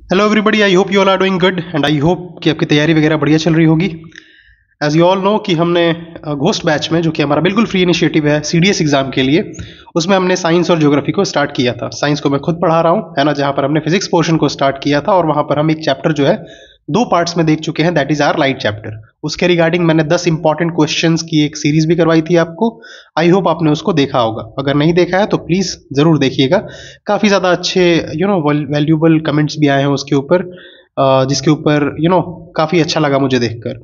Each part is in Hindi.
Hello everybody, I hope you all are doing good and I hope कि आपकी तैयारी वगैरह बढ़िया चल रही होगी। एज यू ऑल नो कि हमने घोस्ट बैच में, जो कि हमारा बिल्कुल फ्री इनिशिएटिव है सीडीएस एग्जाम के लिए, उसमें हमने साइंस और ज्योग्राफी को स्टार्ट किया था। साइंस को मैं खुद पढ़ा रहा हूँ, है ना, जहाँ पर हमने फिजिक्स पोर्शन को स्टार्ट किया था और वहाँ पर हम एक चैप्टर जो है दो पार्ट्स में देख चुके हैं, that is our light chapter. उसके रिगार्डिंग मैंने 10 इंपॉर्टेंट क्वेश्चंस की एक सीरीज भी करवाई थी आपको। आई होप आपने उसको देखा होगा। अगर नहीं देखा है तो प्लीज़ ज़रूर देखिएगा। काफ़ी ज़्यादा अच्छे वैल्यूएबल कमेंट्स भी आए हैं उसके ऊपर, जिसके ऊपर काफ़ी अच्छा लगा मुझे देखकर।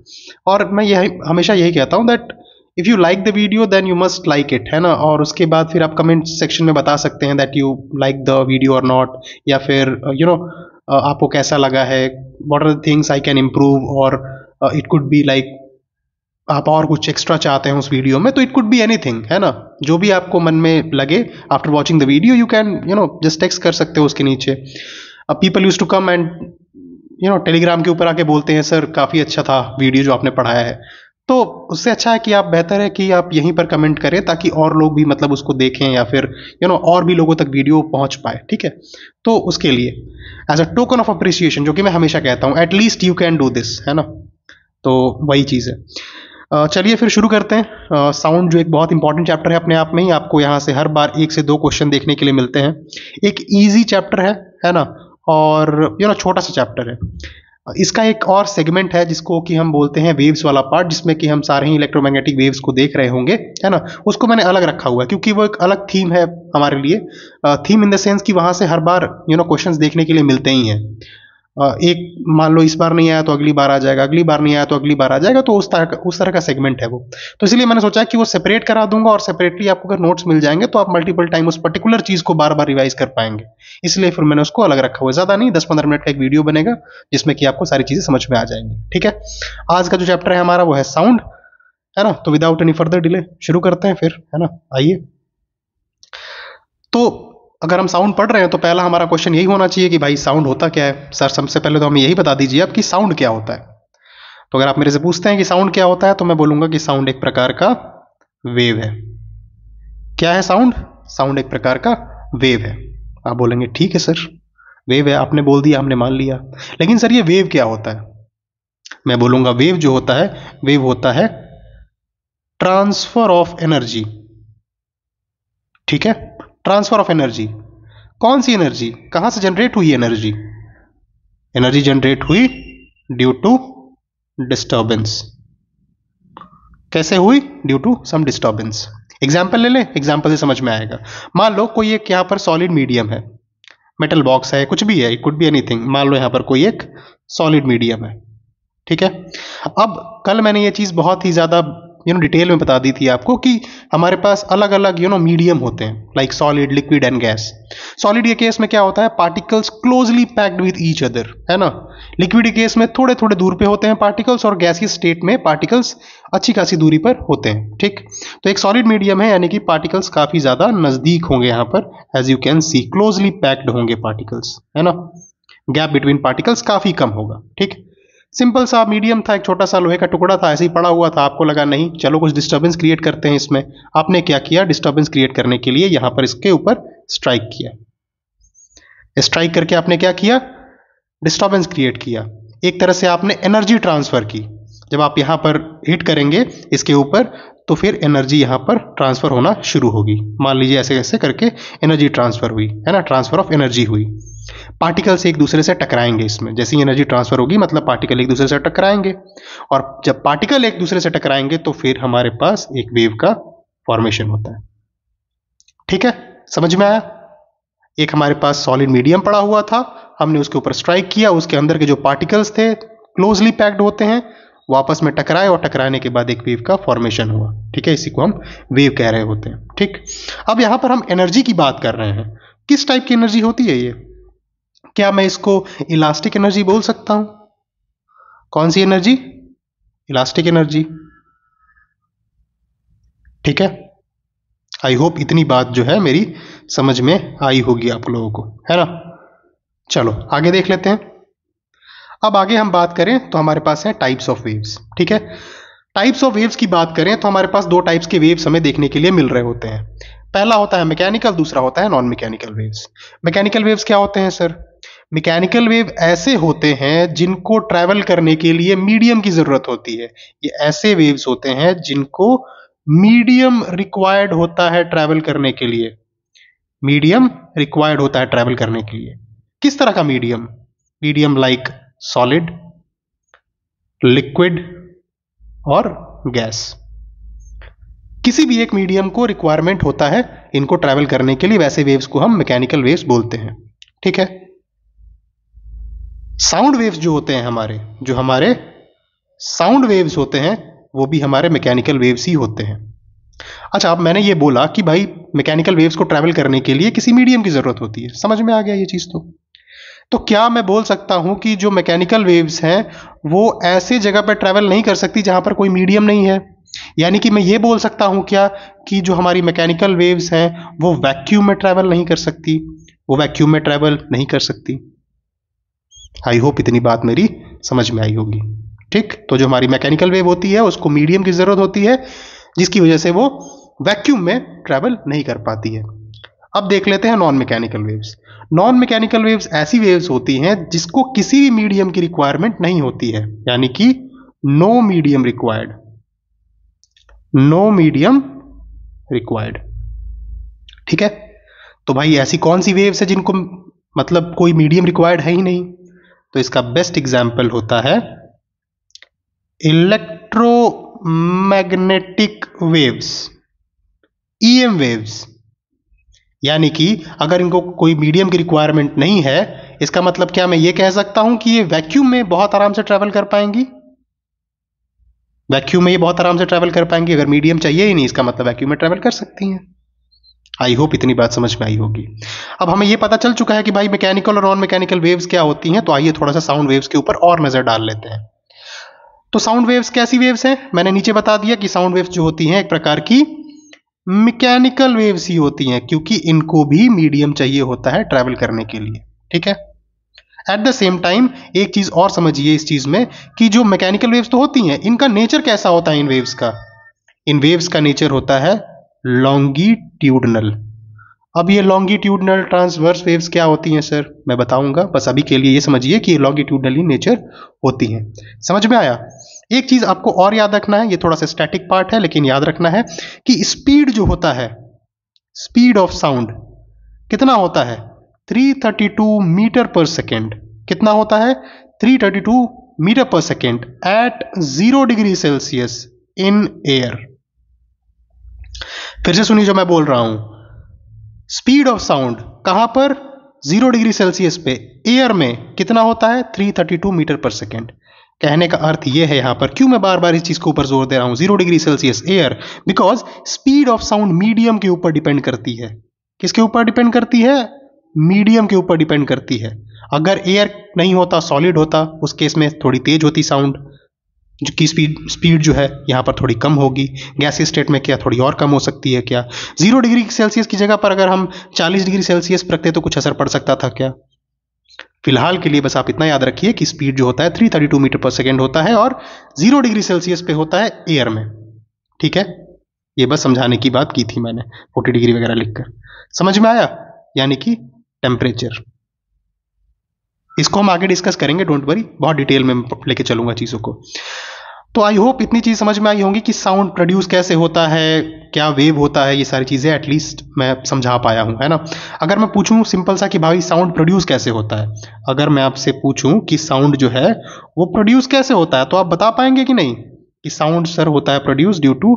और मैं यही हमेशा यही कहता हूँ that if you like the video then you must like it, है ना। और उसके बाद फिर आप कमेंट सेक्शन में बता सकते हैं that you like the video और नॉट, या फिर आपको कैसा लगा है, what are the things I can improve, और इट कुड बी लाइक आप और कुछ एक्स्ट्रा चाहते हैं उस वीडियो में, तो इट कुड बी एनीथिंग, है ना। जो भी आपको मन में लगे after watching the video, you can just text कर सकते हो उसके नीचे। People use to come and Telegram के ऊपर आके बोलते हैं सर काफ़ी अच्छा था वीडियो जो आपने पढ़ाया है। तो उससे अच्छा है कि आप, बेहतर है कि आप यहीं पर कमेंट करें ताकि और लोग भी मतलब उसको देखें, या फिर और भी लोगों तक वीडियो पहुंच पाए, ठीक है। तो उसके लिए as a token of appreciation, जो कि मैं हमेशा कहता हूँ, at least you can do this, है ना। तो वही चीज़ है। चलिए फिर शुरू करते हैं। साउंड जो एक बहुत इंपॉर्टेंट चैप्टर है अपने आप में ही, आपको यहाँ से हर बार 1 से 2 क्वेश्चन देखने के लिए मिलते हैं। एक इजी चैप्टर है ना, और छोटा सा चैप्टर है। इसका एक और सेगमेंट है जिसको कि हम बोलते हैं वेव्स वाला पार्ट, जिसमें कि हम सारे ही इलेक्ट्रोमैग्नेटिक वेव्स को देख रहे होंगे, है ना। उसको मैंने अलग रखा हुआ है क्योंकि वो एक अलग थीम है हमारे लिए। थीम इन द सेंस कि वहाँ से हर बार क्वेश्चंस देखने के लिए मिलते ही हैं। एक मान लो इस बार नहीं आया तो अगली बार आ जाएगा, अगली बार नहीं आया तो अगली बार आ जाएगा, तो उस तरह का सेगमेंट है वो। तो इसलिए मैंने सोचा कि वो सेपरेट करा दूंगा, और सेपरेटली आपको अगर नोट्स मिल जाएंगे तो आप मल्टीपल टाइम उस पर्टिकुलर चीज को बार बार रिवाइज कर पाएंगे। इसलिए फिर मैंने उसको अलग रखा हुआ है। ज्यादा नहीं, 10-15 मिनट का एक वीडियो बनेगा जिसमें कि आपको सारी चीजें समझ में आ जाएंगी, ठीक है। आज का जो चैप्टर है हमारा वो है साउंड, है ना। तो विदाउट एनी फर्दर डिले शुरू करते हैं फिर, है ना। आइए। तो अगर हम साउंड पढ़ रहे हैं तो पहला हमारा क्वेश्चन यही होना चाहिए कि भाई साउंड होता क्या है सर। सबसे पहले तो हमें यही बता दीजिए आप कि साउंड क्या होता है। तो अगर आप मेरे से पूछते हैं कि साउंड क्या होता है, तो मैं बोलूंगा कि साउंड एक प्रकार का वेव है। क्या है साउंड? साउंड एक प्रकार का वेव है। आप बोलेंगे ठीक है सर, वेव है, आपने बोल दिया, हमने मान लिया। लेकिन सर ये वेव क्या होता है? मैं बोलूंगा वेव जो होता है, वेव होता है ट्रांसफर ऑफ एनर्जी, ठीक है। Transfer of energy. कौन सी एनर्जी? कहां से जनरेट हुई एनर्जी? एनर्जी जनरेट हुई ड्यू टू डिस्टर्बेंस। कैसे हुई? Due to some disturbance. Example ले लें, एग्जाम्पल से समझ में आएगा। मान लो कोई एक यहाँ पर सॉलिड मीडियम है, मेटल बॉक्स है, कुछ भी है, इट कुड बी एनीथिंग। मान लो यहाँ पर कोई एक सॉलिड मीडियम है, ठीक है। अब कल मैंने ये चीज़ बहुत ही ज़्यादा डिटेल में बता दी थी आपको कि हमारे पास अलग अलग मीडियम होते हैं, like solid, liquid and gas. Solid के केस में क्या होता है? Particles closely packed with each other, है ना। लिक्विड के केस में थोड़े थोड़े दूर पे होते हैं पार्टिकल्स, और गैसीय स्टेट में पार्टिकल्स अच्छी खासी दूरी पर होते हैं, ठीक। तो एक सॉलिड मीडियम है, यानी कि पार्टिकल्स काफ़ी ज़्यादा नज़दीक होंगे यहाँ पर। As you can see, closely packed होंगे पार्टिकल्स, है ना। गैप बिटवीन पार्टिकल्स काफ़ी कम होगा, ठीक। सिंपल सा मीडियम था, एक छोटा सा लोहे का टुकड़ा था, ऐसे ही पड़ा हुआ था। आपको लगा नहीं, चलो कुछ डिस्टर्बेंस क्रिएट करते हैं इसमें। आपने क्या किया? डिस्टर्बेंस क्रिएट करने के लिए यहां पर इसके ऊपर स्ट्राइक किया। स्ट्राइक करके आपने क्या किया? डिस्टर्बेंस क्रिएट किया। एक तरह से आपने एनर्जी ट्रांसफर की। जब आप यहां पर हिट करेंगे इसके ऊपर, तो फिर एनर्जी यहां पर ट्रांसफर होना शुरू होगी। मान लीजिए ऐसे ऐसे करके एनर्जी ट्रांसफर हुई, है ना, ट्रांसफर ऑफ एनर्जी हुई। पार्टिकल्स एक दूसरे से टकराएंगे इसमें। जैसे ही एनर्जी ट्रांसफर होगी मतलब पार्टिकल एक दूसरे से टकराएंगे, और जब पार्टिकल एक दूसरे से टकराएंगे तो फिर हमारे पास एक वेव का फॉर्मेशन होता है, ठीक है। समझ में आया? एक हमारे पास सॉलिड मीडियम पड़ा हुआ था, हमने उसके ऊपर स्ट्राइक किया, उसके अंदर के जो पार्टिकल्स थे क्लोजली पैक्ड होते हैं, वो आपस में टकराए, और टकराने के बाद एक वेव का फॉर्मेशन हुआ, ठीक है। इसी को हम वेव कह रहे होते हैं, ठीक। अब यहां पर हम एनर्जी की बात कर रहे हैं। किस टाइप की एनर्जी होती है ये? क्या मैं इसको इलास्टिक एनर्जी बोल सकता हूं? कौन सी एनर्जी? इलास्टिक एनर्जी, ठीक है। आई होप इतनी बात जो है मेरी समझ में आई होगी आप लोगों को, है ना। चलो आगे देख लेते हैं। अब आगे हम बात करें तो हमारे पास है टाइप्स ऑफ वेव्स, ठीक है। टाइप्स ऑफ वेव्स की बात करें तो हमारे पास दो टाइप्स के वेव्स हमें देखने के लिए मिल रहे होते हैं। पहला होता है मैकेनिकल, दूसरा होता है non mechanical waves. Mechanical waves क्या होते हैं सर? मैकेनिकल वेव ऐसे होते हैं जिनको ट्रैवल करने के लिए मीडियम की जरूरत होती है। ये ऐसे वेव्स होते हैं जिनको मीडियम रिक्वायर्ड होता है ट्रैवल करने के लिए। मीडियम रिक्वायर्ड होता है ट्रैवल करने के लिए। किस तरह का medium? Medium like solid, liquid और गैस। किसी भी एक मीडियम को रिक्वायरमेंट होता है इनको ट्रैवल करने के लिए, वैसे वेव्स को हम मैकेनिकल वेव्स बोलते हैं। ठीक है। साउंड वेव्स जो होते हैं हमारे साउंड वेव्स होते हैं वो भी हमारे मैकेनिकल वेव्स ही होते हैं। अच्छा, अब मैंने ये बोला कि भाई मैकेनिकल वेव्स को ट्रैवल करने के लिए किसी मीडियम की जरूरत होती है, समझ में आ गया ये चीज? तो क्या मैं बोल सकता हूं कि जो मैकेनिकल वेव्स हैं वो ऐसे जगह पर ट्रैवल नहीं कर सकती जहां पर कोई मीडियम नहीं है? यानी कि मैं ये बोल सकता हूं क्या कि जो हमारी मैकेनिकल वेव्स हैं वो वैक्यूम में ट्रैवल नहीं कर सकती? वो वैक्यूम में ट्रैवल नहीं कर सकती। आई होप इतनी बात मेरी समझ में आई होगी। ठीक, तो जो हमारी मैकेनिकल वेव होती है उसको मीडियम की जरूरत होती है जिसकी वजह से वो वैक्यूम में ट्रैवल नहीं कर पाती है। अब देख लेते हैं non mechanical waves. Non mechanical waves ऐसी वेव्स होती हैं जिसको किसी भी मीडियम की रिक्वायरमेंट नहीं होती है, यानी कि no medium required. No medium required. ठीक है। तो भाई ऐसी कौन सी वेव्स है जिनको मतलब कोई मीडियम रिक्वायर्ड है ही नहीं? तो इसका बेस्ट एग्जाम्पल होता है इलेक्ट्रोमैग्नेटिक वेव्स, ईएम वेव्स। यानी कि अगर इनको कोई मीडियम की रिक्वायरमेंट नहीं है, इसका मतलब क्या मैं ये कह सकता हूं कि ये वैक्यूम में बहुत आराम से ट्रैवल कर पाएंगी? वैक्यूम में ये बहुत आराम से ट्रैवल कर पाएंगी। अगर मीडियम चाहिए ही नहीं, इसका मतलब वैक्यूम में ट्रैवल कर सकती हैं। आई होप इतनी बात समझ में आई होगी। अब हमें ये पता चल चुका है कि भाई मैकेनिकल और नॉन मैकेनिकल वेव्स क्या होती हैं, तो आइए थोड़ा सा साउंड वेव्स के ऊपर और नजर डाल लेते हैं। तो साउंड वेव्स कैसी वेव्स हैं? मैंने नीचे बता दिया कि साउंड वेव्स जो होती हैं एक प्रकार की मैकेनिकल वेव्स ही होती हैं, क्योंकि इनको भी मीडियम चाहिए होता है ट्रैवल करने के लिए। ठीक है। एट द सेम टाइम एक चीज और समझिए इस चीज में कि जो मैकेनिकल वेव्स तो होती हैं, इनका नेचर कैसा होता है? इन वेव्स का नेचर होता है लॉन्गिट्यूडनल। अब ये लॉन्गिट्यूडनल ट्रांसवर्स वेव्स क्या होती हैं सर? मैं बताऊंगा, बस अभी के लिए ये समझिए कि ये लॉन्गिट्यूडनली नेचर होती हैं। समझ में आया? एक चीज आपको और याद रखना है, ये थोड़ा सा स्टैटिक पार्ट है लेकिन याद रखना है कि स्पीड जो होता है, स्पीड ऑफ साउंड कितना होता है? 332 मीटर पर सेकेंड। कितना होता है? 332 metre per second at 0 degree Celsius in air. फिर से सुनिए जो मैं बोल रहा हूं। स्पीड ऑफ साउंड कहां पर? 0 डिग्री सेल्सियस पे, एयर में कितना होता है? 332 मीटर पर सेकेंड। कहने का अर्थ यह है यहां पर, क्यों मैं बार बार इस चीज के ऊपर जोर दे रहा हूं 0 degree Celsius air, because speed of sound medium के ऊपर डिपेंड करती है। किसके ऊपर डिपेंड करती है? मीडियम के ऊपर डिपेंड करती है। अगर एयर नहीं होता, सॉलिड होता, उस केस में थोड़ी तेज होती साउंड, जो की स्पीड जो है यहां पर थोड़ी कम होगी। गैसीय स्टेट में क्या थोड़ी और कम हो सकती है क्या? 0 डिग्री सेल्सियस की जगह पर अगर हम 40 डिग्री सेल्सियस रखते तो कुछ असर पड़ सकता था क्या? फिलहाल के लिए बस आप इतना याद रखिए कि स्पीड जो होता है 332 मीटर पर सेकेंड होता है और 0 डिग्री सेल्सियस पे होता है एयर में। ठीक है। ये बस समझाने की बात की थी मैंने 40 डिग्री वगैरह लिखकर। समझ में आया? यानी कि टेम्परेचर। इसको हम आगे डिस्कस करेंगे, डोंट वरी, बहुत डिटेल में लेके चलूंगा चीजों को। तो आई होप इतनी चीज समझ में आई होंगी कि साउंड प्रोड्यूस कैसे होता है, क्या वेव होता है, ये सारी चीजें एटलीस्ट मैं समझा पाया हूं, है ना। अगर मैं पूछूं सिंपल सा कि भाई साउंड प्रोड्यूस कैसे होता है, अगर मैं आपसे पूछूं कि साउंड जो है वो प्रोड्यूस कैसे होता है, तो आप बता पाएंगे कि नहीं कि साउंड सर होता है produce due to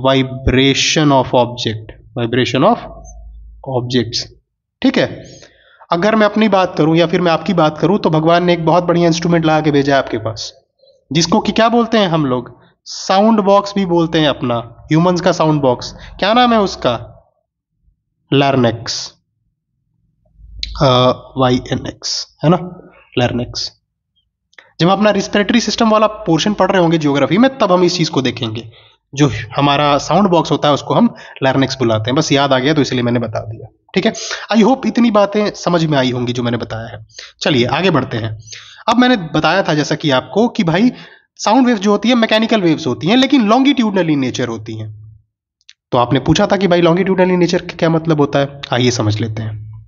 vibration of object, vibration of objects. ठीक है। अगर मैं अपनी बात करूं या फिर मैं आपकी बात करूं, तो भगवान ने एक बहुत बढ़िया इंस्ट्रूमेंट ला के भेजा है आपके पास, जिसको कि क्या बोलते हैं हम लोग? साउंड बॉक्स भी बोलते हैं अपना, ह्यूमंस का साउंड बॉक्स। क्या नाम है उसका? लार्नेक्स, YNX, है ना, लार्नेक्स। जब हम अपना रिस्पिरेटरी सिस्टम वाला पोर्शन पढ़ रहे होंगे ज्योग्राफी में, तब हम इस चीज को देखेंगे। जो हमारा साउंड बॉक्स होता है उसको हम लार्नेक्स बुलाते हैं। बस याद आ गया तो इसलिए मैंने बता दिया। ठीक है। आई होप इतनी बातें समझ में आई होंगी जो मैंने बताया है। चलिए आगे बढ़ते हैं। अब मैंने बताया था जैसा कि आपको कि भाई साउंड वेव्स जो होती है मैकेनिकल वेव्स होती हैं, लेकिन लॉन्गिट्यूडनली नेचर होती हैं। तो आपने पूछा था कि भाई लॉन्गिट्यूडनली नेचर का क्या मतलब होता है, आइए समझ लेते हैं।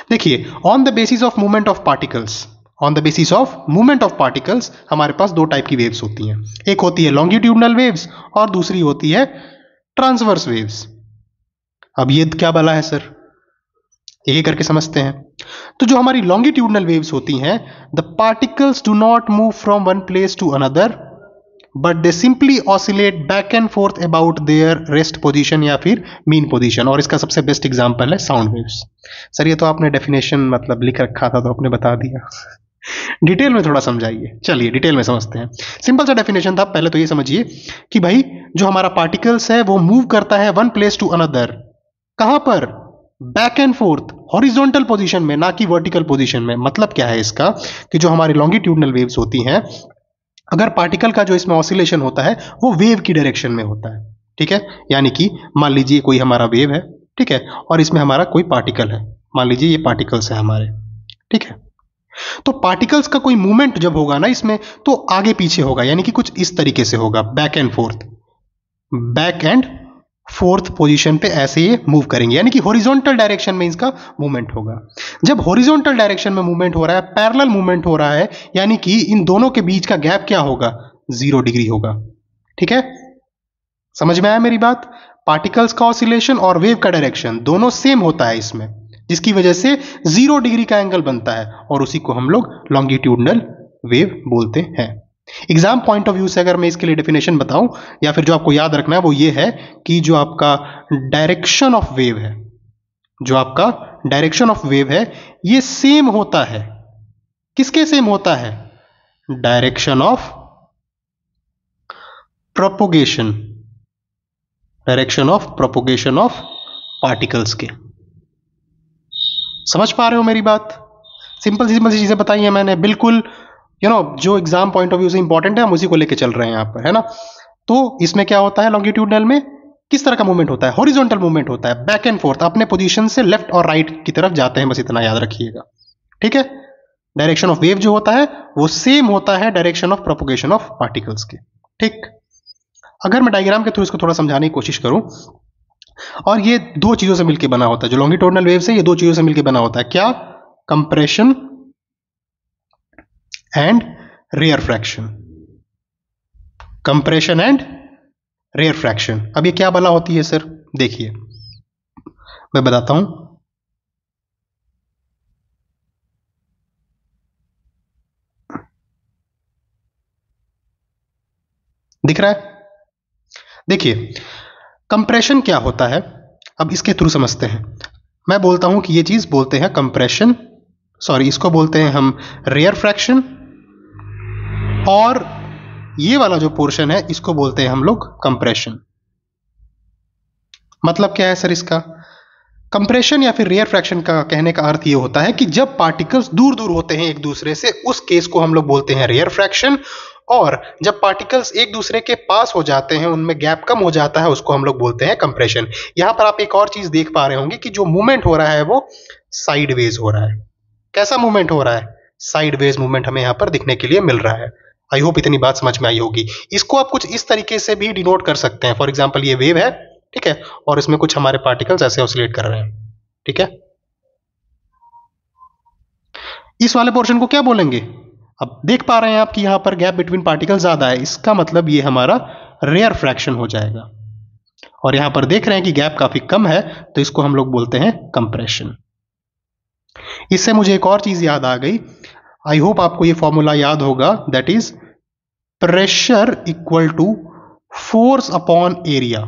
देखिए, on the basis of movement of particles, on the basis of movement of particles हमारे पास दो टाइप की वेव्स होती हैं। एक होती है लॉन्गिट्यूडनल वेव्स और दूसरी होती है ट्रांसवर्स वेव्स। अब ये क्या बला है सर, एक एक करके समझते हैं। तो जो हमारी लॉन्गिट्यूडनल वेव्स होती हैं, the particles do not move from one place to another but they simply oscillate back and forth about their rest position या फिर मीन पोजीशन। और इसका सबसे बेस्ट एग्जांपल है साउंड वेव्स। सर ये तो आपने डेफिनेशन मतलब लिख रखा था तो आपने बता दिया, डिटेल में थोड़ा समझाइए। चलिए डिटेल में समझते हैं। सिंपल सा डेफिनेशन था, पहले तो ये समझिए कि भाई जो हमारा पार्टिकल्स है वो मूव करता है वन प्लेस टू अनदर, कहां पर, back and fourth, horizontal position में, ना कि वर्टिकल पोजीशन में। मतलब क्या है इसका कि जो हमारी लॉन्गिट्यूडनल वेव्स होती हैं, अगर पार्टिकल का जो इसमें ऑसिलेशन होता है वो वेव की डायरेक्शन में होता है, ठीक है। यानी कि मान लीजिए कोई हमारा वेव है, ठीक है, और इसमें हमारा कोई पार्टिकल है, मान लीजिए ये पार्टिकल्स है हमारे, ठीक है। तो पार्टिकल्स का कोई मूवमेंट जब होगा ना इसमें, तो आगे पीछे होगा, यानी कि कुछ इस तरीके से होगा, back and fourth, back and fourth position पे ऐसे ये मूव करेंगे, यानी कि हॉरिजॉन्टल डायरेक्शन में इसका मूवमेंट होगा। जब हॉरिजॉन्टल डायरेक्शन में मूवमेंट हो रहा है, पैरेलल मूवमेंट हो रहा है, यानी कि इन दोनों के बीच का गैप क्या होगा, 0 डिग्री होगा, ठीक है। समझ में आया मेरी बात। पार्टिकल्स का ऑसिलेशन और वेव का डायरेक्शन दोनों सेम होता है इसमें, जिसकी वजह से 0 डिग्री का एंगल बनता है और उसी को हम लोग लॉन्गिट्यूडनल वेव बोलते हैं। एग्जाम पॉइंट ऑफ व्यू से अगर मैं इसके लिए डेफिनेशन बताऊं, या फिर जो आपको याद रखना है वो ये है कि जो आपका डायरेक्शन ऑफ वेव है, जो आपका डायरेक्शन ऑफ वेव है, ये सेम होता है, किसके सेम होता है, direction of propagation, direction of propagation of particles के। समझ पा रहे हो मेरी बात। सिंपल सी चीजें बताई हैं मैंने, बिल्कुल जो एग्जाम पॉइंट ऑफ व्यू से इंपॉर्टेंट है हम उसी को लेके चल रहे हैं यहाँ पर, है ना। तो इसमें क्या होता है, लॉन्गिट्यूडनल में किस तरह का मूवमेंट होता है, हॉरिजॉन्टल मूवमेंट होता है, बैक एंड फोर्थ, अपने पोजीशन से लेफ्ट और राइट की तरफ जाते हैं, बस इतना याद रखिएगा, ठीक है। डायरेक्शन ऑफ वेव जो होता है वो सेम होता है direction of propagation of particles के, ठीक। अगर मैं डायग्राम के थ्रू इसको थोड़ा समझाने की कोशिश करूं, और ये दो चीजों से मिलकर बना होता है, जो लॉन्गिट्यूडनल वेव्स है ये दो चीजों से मिलकर बना होता है, क्या, compression and rarefaction, compression and rarefaction. अब ये क्या बला होती है सर, देखिए मैं बताता हूं। दिख रहा है, देखिए कंप्रेशन क्या होता है, अब इसके थ्रू समझते हैं। मैं बोलता हूं कि ये चीज बोलते हैं कंप्रेशन, सॉरी इसको बोलते हैं हम रेयर फ्रैक्शन, और ये वाला जो पोर्शन है इसको बोलते हैं हम लोग कंप्रेशन। मतलब क्या है सर इसका, कंप्रेशन या फिर रेयर फ्रैक्शन का कहने का अर्थ ये होता है कि जब पार्टिकल्स दूर दूर होते हैं एक दूसरे से, उस केस को हम लोग बोलते हैं रेयर फ्रैक्शन, और जब पार्टिकल्स एक दूसरे के पास हो जाते हैं, उनमें गैप कम हो जाता है, उसको हम लोग बोलते हैं कंप्रेशन। यहां पर आप एक और चीज देख पा रहे होंगे कि जो मूवमेंट हो रहा है वो साइडवेज हो रहा है। कैसा मूवमेंट हो रहा है, साइडवेज मूवमेंट हमें यहां पर दिखने के लिए मिल रहा है। आई होप इतनी बात समझ में आई होगी। इसको आप कुछ इस तरीके से भी डिनोट कर सकते हैं, फॉर एग्जाम्पल ये वेव है, ठीक है, और इसमें कुछ हमारे पार्टिकल्स ऐसे ऑसिलेट कर रहे हैं, ठीक है। इस वाले पोर्शन को क्या बोलेंगे, अब देख पा रहे हैं आप कि यहां पर गैप बिटवीन पार्टिकल ज्यादा है, इसका मतलब ये हमारा रेयर फ्रैक्शन हो जाएगा। और यहां पर देख रहे हैं कि गैप काफी कम है, तो इसको हम लोग बोलते हैं कंप्रेशन। इससे मुझे एक और चीज याद आ गई, आई होप आपको ये फॉर्मूला याद होगा, that is pressure equal to force upon area.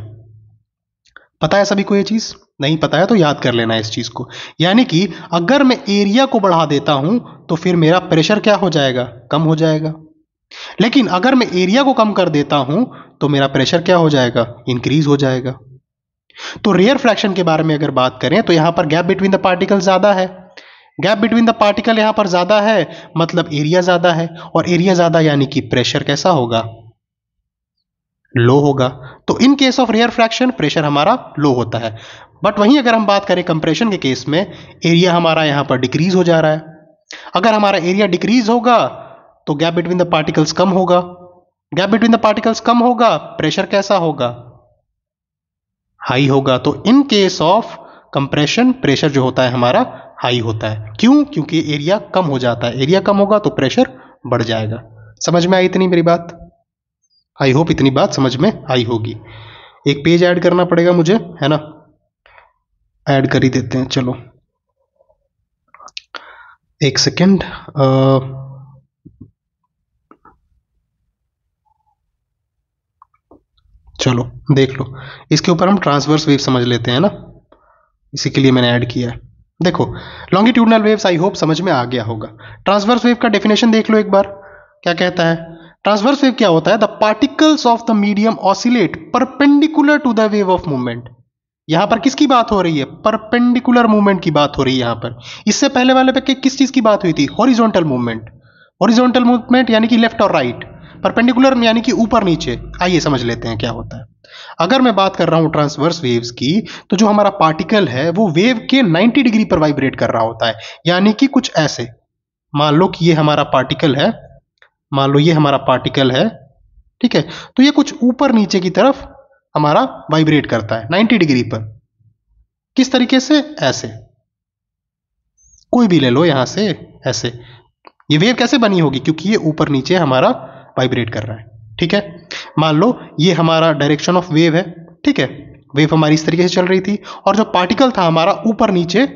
पता है सभी को ये चीज, नहीं पता है तो याद कर लेना इस चीज को। यानी कि अगर मैं एरिया को बढ़ा देता हूं तो फिर मेरा प्रेशर क्या हो जाएगा, कम हो जाएगा। लेकिन अगर मैं एरिया को कम कर देता हूं तो मेरा प्रेशर क्या हो जाएगा, इंक्रीज हो जाएगा। तो रेयर फ्रैक्शन के बारे में अगर बात करें तो यहां पर गैप बिटवीन द पार्टिकल ज्यादा है, गैप बिटवीन द पार्टिकल यहां पर ज्यादा है, मतलब एरिया ज्यादा है, और एरिया ज्यादा यानी कि प्रेशर कैसा होगा, लो होगा। तो in case of rarefaction pressure हमारा लो होता है। बट वहीं अगर हम बात करें कंप्रेशन के केस में, एरिया हमारा यहां पर डिक्रीज हो जा रहा है। अगर हमारा एरिया डिक्रीज होगा तो गैप बिटवीन द पार्टिकल्स कम होगा, गैप बिटवीन द पार्टिकल्स कम होगा, प्रेशर कैसा होगा, हाई होगा। तो in case of compression pressure जो होता है हमारा हाई होता है। क्यों? क्योंकि एरिया कम हो जाता है, एरिया कम होगा तो प्रेशर बढ़ जाएगा। समझ में आई इतनी मेरी बात? आई होप इतनी बात समझ में आई होगी। एक पेज ऐड करना पड़ेगा मुझे, है ना, ऐड कर ही देते हैं। चलो एक सेकेंड, चलो देख लो, इसके ऊपर हम ट्रांसवर्स वेव समझ लेते हैं ना, इसी के लिए मैंने ऐड किया है। देखो लॉन्गिट्यूडनल वेव्स आई होप समझ में आ गया होगा। ट्रांसवर्स वेव का डेफिनेशन देख लो एक बार, क्या कहता है। ट्रांसवर्स वेव क्या होता है? The particles of the medium oscillate perpendicular to the wave of movement. यहां पर किसकी बात हो रही है? परपेंडिकुलर मूवमेंट की बात हो रही है यहां पर। इससे पहले वाले पे किस चीज की बात हुई थी? Horizontal movement. हॉरिजॉन्टल मूवमेंट यानी कि लेफ्ट और राइट, परपेंडिकुलर यानी कि ऊपर नीचे। आइए समझ लेते हैं क्या होता है। अगर मैं बात कर रहा हूं ट्रांसवर्स वेव्स की, तो जो हमारा पार्टिकल है वो वेव के 90 डिग्री पर वाइब्रेट कर रहा होता है, यानी कि कुछ ऐसे। मान लो कि ये हमारा पार्टिकल है, मान लो ये हमारा पार्टिकल है, ठीक है, तो ये कुछ ऊपर नीचे की तरफ हमारा वाइब्रेट करता है 90 डिग्री पर। किस तरीके से? ऐसे, कोई भी ले लो यहां से, ऐसे। ये वेव कैसे बनी होगी? क्योंकि ये ऊपर नीचे हमारा वाइब्रेट कर रहा है, ठीक है। मान लो ये हमारा डायरेक्शन ऑफ वेव है, ठीक है, वेव हमारी इस तरीके से चल रही थी और जो पार्टिकल था हमारा ऊपर नीचे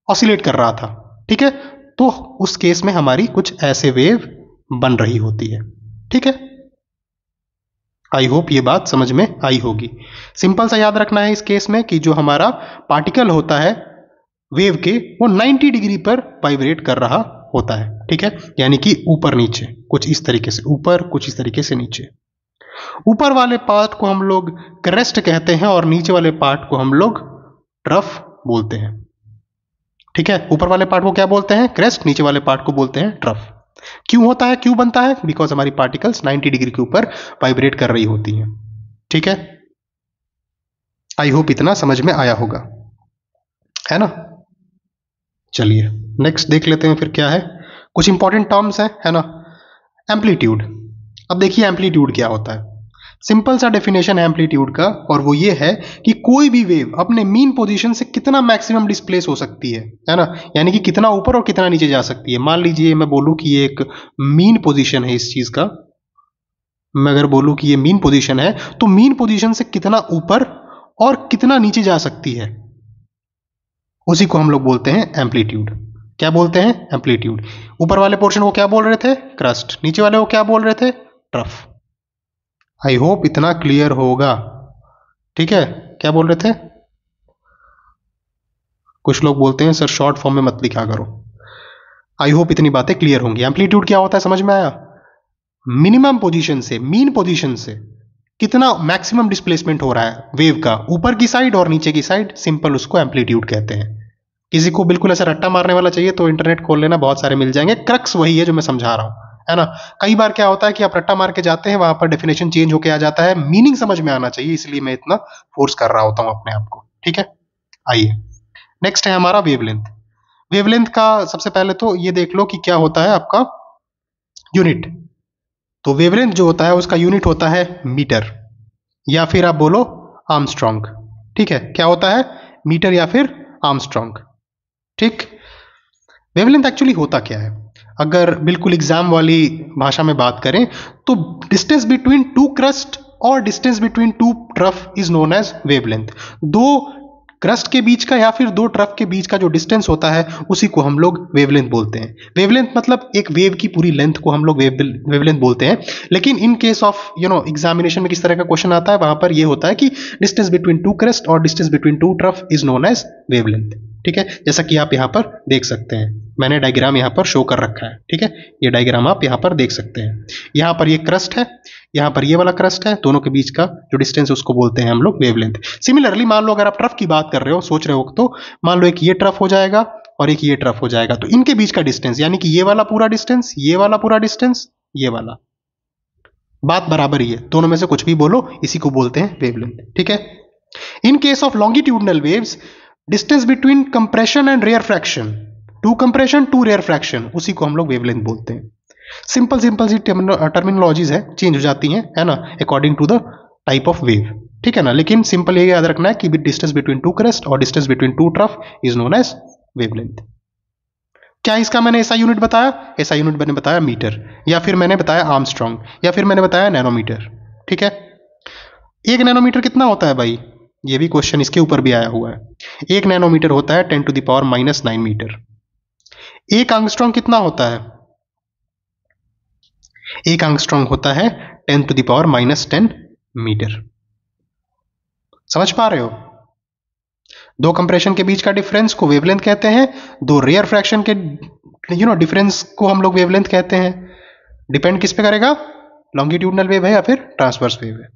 ऑसिलेट कर रहा था, ठीक है। तो उस केस में हमारी कुछ ऐसे वेव बन रही होती है, ठीक है। आई होप ये बात समझ में आई होगी। सिंपल सा याद रखना है इस केस में कि जो हमारा पार्टिकल होता है वेव के, वो 90 डिग्री पर वाइब्रेट कर रहा होता है, ठीक है, यानी कि ऊपर नीचे, कुछ इस तरीके से ऊपर, कुछ इस तरीके से नीचे। ऊपर वाले पार्ट को हम लोग क्रेस्ट कहते हैं और नीचे वाले पार्ट को हम लोग ट्रफ बोलते हैं, ठीक है। ऊपर वाले पार्ट को क्या बोलते हैं? क्रेस्ट। नीचे वाले पार्ट को बोलते हैं ट्रफ। क्यों होता है, क्यों बनता है? बिकॉज हमारी पार्टिकल्स 90 डिग्री के ऊपर वाइब्रेट कर रही होती हैं, ठीक है। आई होप इतना समझ में आया होगा, है ना। चलिए नेक्स्ट देख लेते हैं फिर क्या है। कुछ इंपॉर्टेंट टर्म्स है ना। एम्पलीट्यूड। अब देखिए एम्पलीट्यूड क्या होता है। सिंपल सा डेफिनेशन है एम्पलीट्यूड का, और वो ये है कि कोई भी वेव अपने मीन पोजीशन से कितना मैक्सिमम डिस्प्लेस हो सकती है ना, यानी कि कितना ऊपर और कितना नीचे जा सकती है। मान लीजिए मैं बोलूं कि ये एक मीन पोजीशन है इस चीज का, मैं अगर बोलूं कि ये मीन पोजीशन है, तो मीन पोजीशन से कितना ऊपर और कितना नीचे जा सकती है, उसी को हम लोग बोलते हैं एम्पलीट्यूड। क्या बोलते हैं? एम्पलीट्यूड। ऊपर वाले पोर्शन को क्या बोल रहे थे? क्रस्ट। नीचे वाले को क्या बोल रहे थे? ट्रफ। आई होप इतना क्लियर होगा, ठीक है। क्या बोल रहे थे? कुछ लोग बोलते हैं सर शॉर्ट फॉर्म में मत लिखा करो। आई होप इतनी बातें क्लियर होंगी। एम्पलीट्यूड क्या होता है समझ में आया? मिनिमम पोजीशन से, मीन पोजीशन से कितना मैक्सिमम डिस्प्लेसमेंट हो रहा है वेव का, ऊपर की साइड और नीचे की साइड, सिंपल उसको एम्पलीट्यूड कहते हैं। किसी को बिल्कुल ऐसा रट्टा मारने वाला चाहिए तो इंटरनेट खोल लेना, बहुत सारे मिल जाएंगे। क्रक्स वही है जो मैं समझा रहा हूं, है ना। कई बार क्या होता है कि आप रट्टा मार के जाते हैं, वहां पर डेफिनेशन चेंज होके आ जाता है, मीनिंग समझ में आना चाहिए, इसलिए मैं इतना फोर्स कर रहा होता हूं अपने आप को, ठीक है। आइए नेक्स्ट है हमारा वेवलेंथ। वेवलेंथ का सबसे पहले तो ये देख लो कि क्या होता है आपका यूनिट। तो वेवलेंथ जो होता है उसका यूनिट होता है मीटर, या फिर आप बोलो आर्मस्ट्रॉन्ग, ठीक है। क्या होता है? मीटर या फिर आर्मस्ट्रॉन्ग, ठीक। वेवलेंथ एक्चुअली होता क्या है, अगर बिल्कुल एग्जाम वाली भाषा में बात करें तो डिस्टेंस बिटवीन टू क्रस्ट और distance between two trough is known as wavelength. दो क्रस्ट के बीच का या फिर दो ट्रफ के बीच का जो डिस्टेंस होता है उसी को हम लोग वेवलेंथ बोलते हैं। वेवलेंथ मतलब एक वेव की पूरी लेंथ को हम लोग वेवलेंथ बोलते हैं। लेकिन इन केस ऑफ एग्जामिनेशन में किस तरह का क्वेश्चन आता है, वहां पर ये होता है कि डिस्टेंस बिटवीन टू क्रस्ट और distance between two trough is known as wavelength, ठीक है। जैसा कि आप यहाँ पर देख सकते हैं, मैंने डायग्राम यहाँ पर शो कर रखा है, ठीक है। ये डायग्राम आप यहाँ पर देख सकते हैं। यहाँ पर ये क्रस्ट है, यहाँ पर ये वाला क्रस्ट है, दोनों के बीच का जो डिस्टेंस उसको बोलते हैं हम लोग वेवलेंथ। सिमिलरली मान लो अगर आप ट्रफ की बात कर रहे हो, सोच रहे हो, तो मान लो एक ये ट्रफ हो जाएगा और एक ये ट्रफ हो जाएगा, तो इनके बीच का डिस्टेंस यानी कि ये वाला पूरा डिस्टेंस, ये वाला पूरा डिस्टेंस, ये वाला, बात बराबर ही है, दोनों में से कुछ भी बोलो, इसी को बोलते हैं वेवलेंथ, ठीक है। In case of longitudinal waves, distance between compression and rarefaction, to compression to rarefaction, उसी को हम लोग वेवलेंथ बोलते हैं। सिंपल सिंपल सी टर्मिनोलॉजीज है, चेंज हो जाती हैं, है ना, according to the type of wave, ठीक है ना। लेकिन सिंपल ये याद रखना है कि डिस्टेंस बिटवीन टू क्रस्ट और distance between two trough is known as wavelength. क्या इसका मैंने एसआई यूनिट बताया? एसआई यूनिट मैंने बताया मीटर, या फिर मैंने बताया आर्मस्ट्रॉन्ग, या फिर मैंने बताया नैनोमीटर। ठीक है, 1 नैनोमीटर कितना होता है भाई? ये भी क्वेश्चन इसके ऊपर भी आया हुआ है। 1 नैनोमीटर होता है 10⁻⁻⁹ मीटर। 1 एंगस्ट्रॉम कितना होता है? 1 एंगस्ट्रॉम होता है 10⁻⁻10 मीटर। समझ पा रहे हो? दो कंप्रेशन के बीच का डिफरेंस को वेवलेंथ कहते हैं, दो रेयर फ्रैक्शन के डिफरेंस को हम लोग वेवलेंथ कहते हैं। डिपेंड किस पे करेगा? लॉन्गिट्यूडनल वेव है या फिर ट्रांसवर्स वेव है।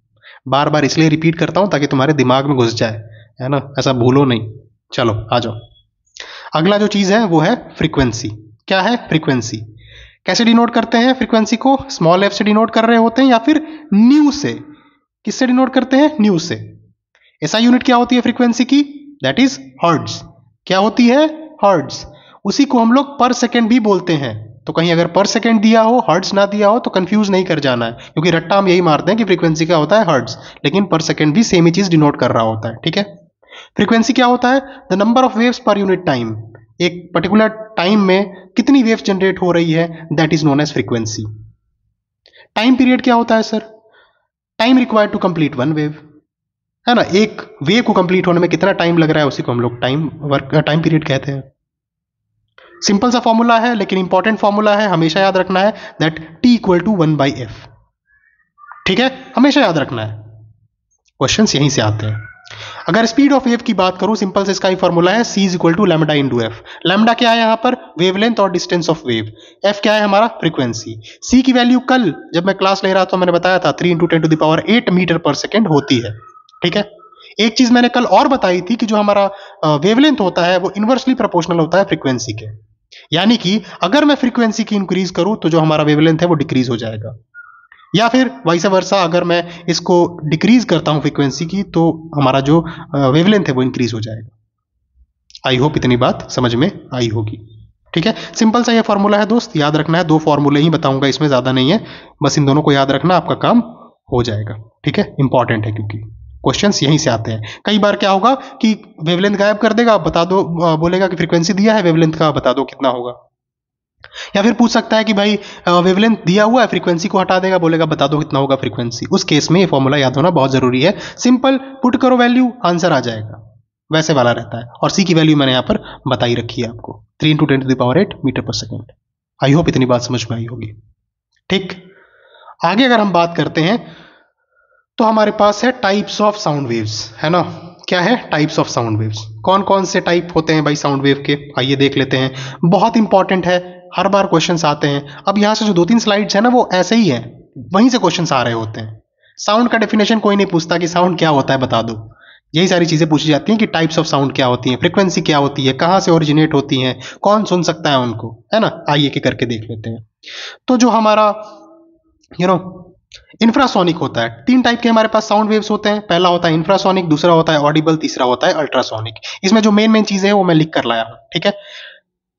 बार बार इसलिए रिपीट करता हूं ताकि तुम्हारे दिमाग में घुस जाए, है ना, ऐसा भूलो नहीं। चलो आ जाओ, अगला जो चीज है वो है फ्रीक्वेंसी। क्या है फ्रीक्वेंसी? कैसे डिनोट करते हैं फ्रीक्वेंसी को? स्मॉल एफ से डिनोट कर रहे होते हैं या फिर न्यू से? किससे डिनोट करते हैं? न्यू से। ऐसा यूनिट क्या होती है फ्रीक्वेंसी की? That is hertz. क्या होती है? हर्ट्ज। उसी को हम लोग पर सेकेंड भी बोलते हैं। तो कहीं अगर पर सेकेंड दिया हो, हर्ट्ज ना दिया हो, तो कंफ्यूज नहीं कर जाना है, क्योंकि रट्टा हम यही मारते हैं कि फ्रीक्वेंसी क्या होता है? हर्ट्ज, लेकिन पर सेकेंड भी सेम ही चीज डिनोट कर रहा होता है। ठीक है, फ्रीक्वेंसी क्या होता है? The number of waves per unit time. एक पर्टिकुलर टाइम में कितनी वेव्स जनरेट हो रही है, that is known as frequency. Time period क्या होता है sir? Time required to complete one wave, है ना। एक वेव को कंप्लीट होने में कितना टाइम लग रहा है, उसी को हम लोग टाइम पीरियड कहते हैं। सिंपल सा फॉर्मूला है, लेकिन इंपॉर्टेंट फॉर्मूला है, हमेशा याद रखना है, दैट T = 1/f। ठीक है, हमेशा याद रखना है, क्वेश्चंस यहीं से आते हैं। अगर स्पीड ऑफ वेव की बात करूं, सिंपल से इसका ही फॉर्मूला है, c = λ/f। लैम्डा क्या है यहां पर? वेवलेंथ और डिस्टेंस ऑफ वेव। f क्या है हमारा? फ्रीक्वेंसी। c की वैल्यू कल जब मैं क्लास ले रहा था मैंने बताया था 3 × 10⁸ मीटर पर सेकेंड होती है। ठीक है, एक चीज मैंने कल और बताई थी कि जो हमारा वेवलेंथ होता है वो इनवर्सली प्रोपोर्शनल होता है फ्रीक्वेंसी के। यानी कि अगर मैं फ्रीक्वेंसी की इंक्रीज करूं तो जो हमारा वेवलेंथ है वो डिक्रीज हो जाएगा, या फिर वाइस वर्सा, अगर मैं इसको डिक्रीज करता हूं फ्रीक्वेंसी की तो हमारा जो वेवलेंथ है वो इंक्रीज हो जाएगा। आई होप इतनी बात समझ में आई होगी। ठीक है, सिंपल सा ये फॉर्मूला है दोस्त, याद रखना है। 2 फॉर्मूले ही बताऊंगा, इसमें ज्यादा नहीं है, बस इन दोनों को याद रखना, आपका काम हो जाएगा। ठीक है, इंपॉर्टेंट है क्योंकि क्वेश्चंस यहीं से आते हैं। कई बार क्या होगा कि वेवलेंथ गायब कर देगा, बता दो, बोलेगा कि फ्रीक्वेंसी दिया है, वेवलेंथ का बता दो कितना होगा। या फिर पूछ सकता है कि भाई वेवलेंथ दिया हुआ है, फ्रीक्वेंसी को हटा देगा, बोलेगा बता दो कितना होगा फ्रीक्वेंसी। उस केस में ये फॉर्मूला याद होना बहुत जरूरी है। सिंपल पुट करो वैल्यू, आंसर आ जाएगा, वैसे वाला रहता है। और सी की वैल्यू मैंने यहां पर बताई रखी है आपको, 3 × 10⁸ metre per second. I hope इतनी बात समझ में आई होगी। ठीक, आगे अगर हम बात करते हैं तो हमारे पास है टाइप्स ऑफ साउंड वेव्स, है ना। क्या है? Types of sound waves. कौन कौन से टाइप होते हैं भाई साउंड वेव के? आइए देख लेते हैं, बहुत इंपॉर्टेंट है, हर बार क्वेश्चंस आते हैं। अब यहां से जो 2-3 स्लाइड्स है ना वो ऐसे ही है, वहीं से क्वेश्चंस आ रहे होते हैं। साउंड का डेफिनेशन कोई नहीं पूछता कि साउंड क्या होता है बता दो, यही सारी चीजें पूछी जाती हैं कि टाइप्स ऑफ साउंड क्या होती हैं, फ्रीक्वेंसी क्या होती है, कहां से ओरिजिनेट होती हैं, कौन सुन सकता है उनको, है ना। आइए के करके देख लेते हैं। तो जो हमारा इंफ्रासोनिक होता है, 3 टाइप के हमारे पास साउंड वेव्स होते हैं। पहला होता है इंफ्रासोनिक, दूसरा होता है ऑडिबल, तीसरा होता है अल्ट्रासोनिक। इसमें जो मेन चीजें हैं वो मैं लिख कर लाया हूं। ठीक है,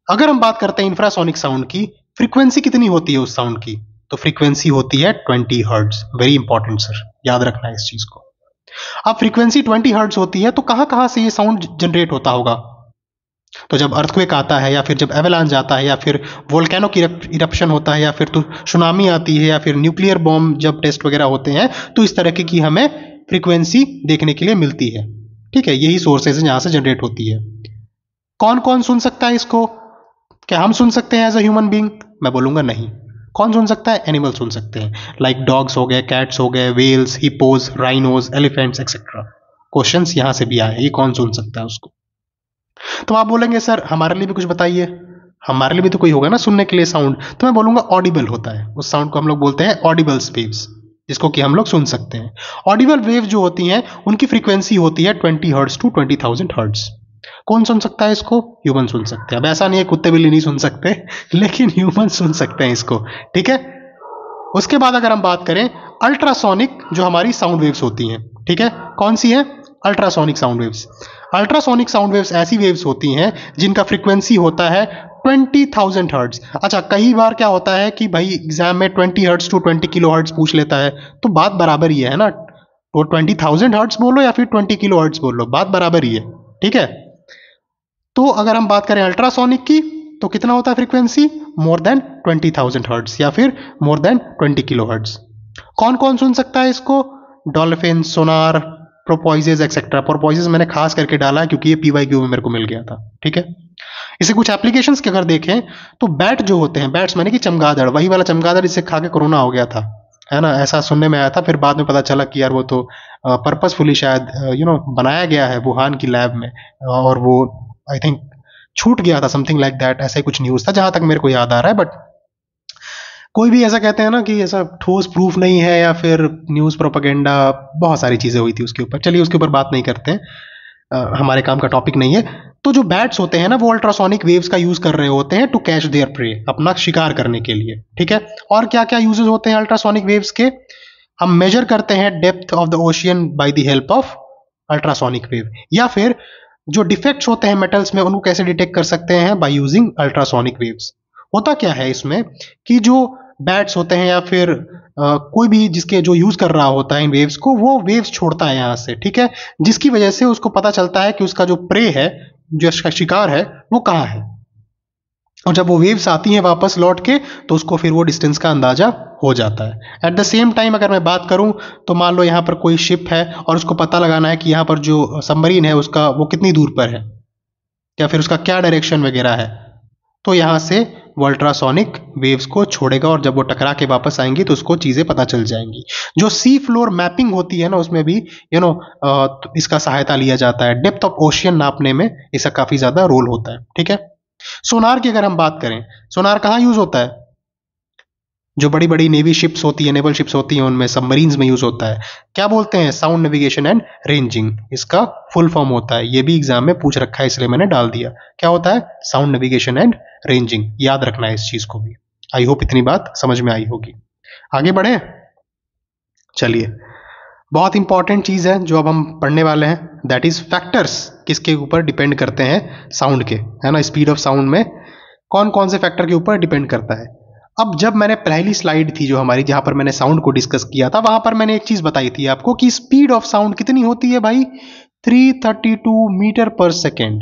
अगर हम बात करते हैं इंफ्रासोनिक साउंड की, फ्रीक्वेंसी कितनी होती है उस साउंड की? तो फ्रीक्वेंसी होती है 20 हर्ट्ज। वेरी इंपॉर्टेंट सर, याद रखना है इस चीज को। अब फ्रीक्वेंसी 20 हर्ट्ज होती है तो कहां कहां से ये साउंड जनरेट होता होगा? तो जब अर्थक्वेक आता है, या फिर जब एवलांच आता है, या फिर वोल्केनो की इरप्शन होता है, या फिर तो सुनामी आती है, या फिर न्यूक्लियर बॉम्ब जब टेस्ट वगैरह होते हैं, तो इस तरह की हमें फ्रीक्वेंसी देखने के लिए मिलती है। ठीक है, यही सोर्सेज है जहां से जनरेट होती है। कौन कौन सुन सकता है इसको? क्या हम सुन सकते हैं एज अ ह्यूमन बींग? मैं बोलूंगा नहीं। कौन सुन सकता है? एनिमल सुन सकते हैं, लाइक डॉग्स हो गए, कैट्स हो गए, whales, hippos, rhinos, elephants etcetera. Questions यहां से भी आए, ये कौन सुन सकता है उसको? तो आप बोलेंगे सर हमारे लिए भी कुछ बताइए, हमारे लिए भी तो कोई होगा ना सुनने के लिए साउंड। तो मैं बोलूंगा ऑडिबल होता है, उस साउंड को हम लोग बोलते हैं ऑडिबल्स वेव्स, जिसको कि हम लोग सुन सकते हैं। ऑडिबल वेव जो होती हैं उनकी फ्रीक्वेंसी होती है 20 हर्ट्ज टू 20,000 हर्ट्ज। कौन सुन सकता है इसको? ह्यूमन सुन सकते हैं। अब ऐसा नहीं है कुत्ते बिल्ली नहीं सुन सकते, लेकिन ह्यूमन सुन सकते हैं इसको। ठीक है, उसके बाद अगर हम बात करें अल्ट्रासोनिक, जो हमारी साउंड वेव्स होती हैं, ठीक है, कौन सी है? Ultrasonic sound waves. Ultrasonic sound waves ऐसी वेव्स होती हैं जिनका फ्रीक्वेंसी होता है 20,000 हर्ट्ज। अच्छा, कई बार क्या होता है कि भाई एग्जाम में 20 हर्ट्ज टू 20 किलो हर्ट्ज पूछ लेता है, तो बात बराबर ही है ना, वो 20,000 हर्ट्ज बोलो या फिर 20 किलो हर्ट्ज बोलो, बात बराबर ही है। ठीक है, तो अगर हम बात करें अल्ट्रासोनिक की तो कितना होता है फ्रीक्वेंसी, मोर देन 20,000 हर्ट्ज या फिर मोर देन 20 किलो हर्ट्ज। कौन कौन सुन सकता है इसको, डॉल्फिन, सोनार, प्रोपोइजेस एक्सेट्रा। प्रोपोइजेस मैंने खास करके डाला है क्योंकि ये पीवाईक्यू में मेरे को मिल गया था, ठीक है। इसे कुछ एप्लीकेशंस की अगर देखें तो बैट जो होते हैं, बैट्स माने कि चमगादड़, वही वाला चमगादड़ जिससे खा के कोरोना हो गया था, है ना, ऐसा सुनने में आया था। फिर बाद में पता चला कि यार वो तो पर्पसफुली शायद बनाया गया है वुहान की लैब में, और वो आई थिंक छूट गया था, समथिंग लाइक दैट, ऐसा ही कुछ न्यूज़ था जहां तक मेरे को याद आ रहा है। बट कोई भी ऐसा कहते हैं ना कि ऐसा ठोस प्रूफ नहीं है या फिर न्यूज़ प्रोपेगेंडा, बहुत सारी चीज़ें हुई थी उसके ऊपर, चलिए उसके ऊपर बात नहीं करते हैं, हमारे काम का टॉपिक नहीं है। तो जो बैट्स होते हैं ना वो अल्ट्रासोनिक वेव्स का यूज कर रहे होते हैं टू कैच देयर प्रे, अपना शिकार करने के लिए, ठीक है। और क्या क्या यूजेस होते हैं अल्ट्रासोनिक वेव्स के, हम मेजर करते हैं depth of the ocean by the help of ultrasonic wave, या फिर जो डिफेक्ट्स होते हैं मेटल्स में उनको कैसे डिटेक्ट कर सकते हैं बाय यूजिंग अल्ट्रासोनिक वेव्स। होता क्या है इसमें कि जो बैट्स होते हैं या फिर कोई भी जिसके जो यूज कर रहा होता है इन वेव्स को, वो वेव्स छोड़ता है यहाँ से, ठीक है, जिसकी वजह से उसको पता चलता है कि उसका जो प्रे है, जो उसका शिकार है, वो कहाँ है। और जब वो वेव्स आती हैं वापस लौट के तो उसको फिर वो डिस्टेंस का अंदाजा हो जाता है। एट द सेम टाइम अगर मैं बात करूं तो मान लो यहाँ पर कोई शिप है और उसको पता लगाना है कि यहाँ पर जो सबमरीन है उसका वो कितनी दूर पर है या फिर उसका क्या डायरेक्शन वगैरह है, तो यहाँ से वो अल्ट्रासोनिक वेव्स को छोड़ेगा और जब वो टकरा के वापस आएंगी तो उसको चीज़ें पता चल जाएंगी। जो सी फ्लोर मैपिंग होती है ना उसमें भी इसका सहायता लिया जाता है, डेप्थ ऑफ ओशियन नापने में इसका काफ़ी ज़्यादा रोल होता है, ठीक है। सोनार की अगर हम बात करें, सोनार कहाँ यूज होता है, जो बड़ी बड़ी नेवी शिप्स होती है, नेवल शिप्स होती हैं, उनमें सबमरीन्स में यूज होता है। क्या बोलते हैं, साउंड नेविगेशन एंड रेंजिंग, इसका फुल फॉर्म होता है। ये भी एग्जाम में पूछ रखा है इसलिए मैंने डाल दिया। क्या होता है, साउंड नेविगेशन एंड रेंजिंग, याद रखना है इस चीज को भी। आई होप इतनी बात समझ में आई होगी। आगे बढ़े, चलिए बहुत इंपॉर्टेंट चीज है जो अब हम पढ़ने वाले हैं, दैट इज फैक्टर्स किसके ऊपर डिपेंड करते हैं, साउंड के, है ना। स्पीड ऑफ साउंड में कौन कौन से फैक्टर के ऊपर डिपेंड करता है। अब जब मैंने पहली स्लाइड थी जो हमारी, जहां पर मैंने साउंड को डिस्कस किया था, वहां पर मैंने एक चीज बताई थी आपको कि स्पीड ऑफ साउंड कितनी होती है भाई, 332 metre per second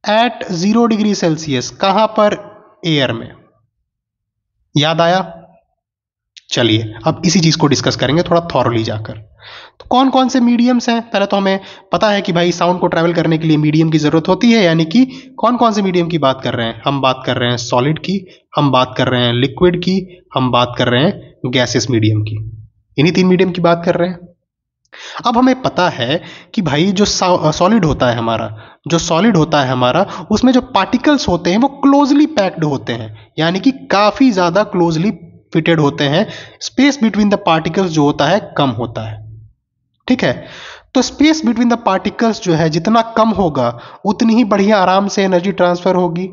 at 0 degree Celsius. कहां पर, एयर में। याद आया, चलिए अब इसी चीज को डिस्कस करेंगे थोड़ा थॉरली जाकर। तो कौन कौन से मीडियम्स हैं, पहले तो हमें पता है कि भाई साउंड को ट्रैवल करने के लिए मीडियम की जरूरत होती है, यानी कि कौन कौन से मीडियम की बात कर रहे हैं, हम बात कर रहे हैं सॉलिड की, हम बात कर रहे हैं लिक्विड की, हम बात कर रहे हैं गैसेस मीडियम की, इन्हीं 3 मीडियम की बात कर रहे हैं। अब हमें पता है कि भाई जो सॉलिड होता है हमारा, जो सॉलिड होता है हमारा, उसमें जो पार्टिकल्स होते हैं वो क्लोजली पैक्ड होते हैं, यानी कि काफी ज्यादा क्लोजली फिटेड होते हैं। स्पेस बिटवीन द पार्टिकल्स जो होता है कम होता है, ठीक है। तो स्पेस बिटवीन द पार्टिकल्स जो है जितना कम होगा उतनी ही बढ़िया आराम से एनर्जी ट्रांसफर होगी,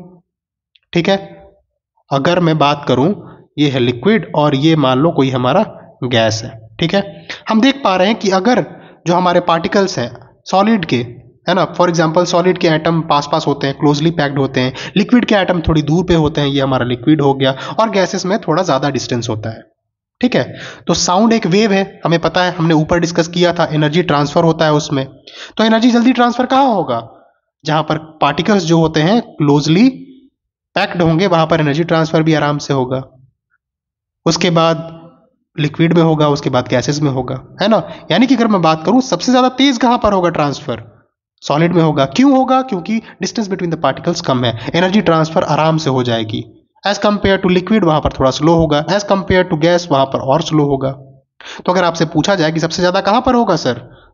ठीक है। अगर मैं बात करूं, ये है लिक्विड और ये मान लो कोई हमारा गैस है, ठीक है। हम देख पा रहे हैं कि अगर जो हमारे पार्टिकल्स हैं सॉलिड के, है ना, फॉर एग्जांपल सॉलिड के एटम पास पास होते हैं, क्लोजली पैक्ड होते हैं, लिक्विड के एटम थोड़ी दूर पे होते हैं, ये हमारा लिक्विड हो गया, और गैसेस में थोड़ा ज्यादा डिस्टेंस होता है, ठीक है। तो साउंड एक वेव है, हमें पता है, हमने ऊपर डिस्कस किया था, एनर्जी ट्रांसफर होता है उसमें। तो एनर्जी जल्दी ट्रांसफर कहाँ होगा, जहां पर पार्टिकल्स जो होते हैं क्लोजली पैक्ड होंगे वहां पर एनर्जी ट्रांसफर भी आराम से होगा। उसके बाद लिक्विड में होगा, उसके बाद गैसेस में होगा, है ना। यानी कि अगर मैं बात करूं सबसे ज्यादा तेज कहां पर होगा ट्रांसफर, सॉलिड में होगा। क्यों होगा, क्योंकि डिस्टेंस बिटवीन द पार्टिकल्स कम है, एनर्जी ट्रांसफर आराम से हो जाएगी। एज कंपेयर टू लिक्विड वहां पर थोड़ा स्लो होगा, एज कंपेयर टू गैस वहां पर और स्लो होगा। तो अगर आपसे पूछा जाए कि सबसे ज्यादा कहां पर होगा सर,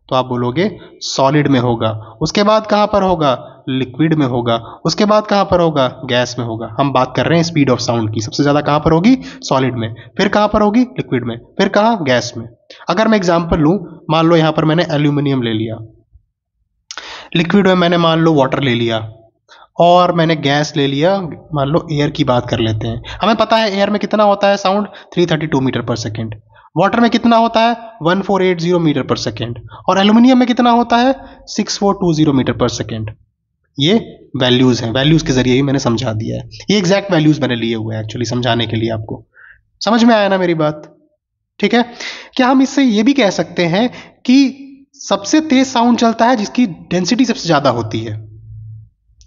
तो आप बोलोगे सॉलिड में होगा। उसके बाद कहां पर होगा, लिक्विड में होगा। उसके बाद कहां पर होगा, गैस में होगा। हम बात कर रहे हैं स्पीड ऑफ साउंड की, सबसे ज्यादा कहां पर होगी, सॉलिड में, फिर कहां पर होगी, लिक्विड में, फिर कहां, गैस में। अगर मैं एग्जांपल लूं, मान लो यहां पर मैंने एल्यूमिनियम ले लिया, लिक्विड में मैंने मान लो वाटर ले लिया, और मैंने गैस ले लिया, मान लो एयर की बात कर लेते हैं। हमें पता है एयर में कितना होता है sound, 332 metre per second. Water में कितना होता है, 1480 मीटर पर सेकेंड। और एल्यूमिनियम में कितना होता है, 6420 मीटर पर सेकेंड। ये वैल्यूज हैं, वैल्यूज के जरिए ही मैंने समझा दिया है, ये एग्जैक्ट वैल्यूज मैंने लिए हुए हैं एक्चुअली समझाने के लिए आपको। समझ में आया ना मेरी बात, ठीक है। क्या हम इससे ये भी कह सकते हैं कि सबसे तेज साउंड चलता है जिसकी डेंसिटी सबसे ज्यादा होती है,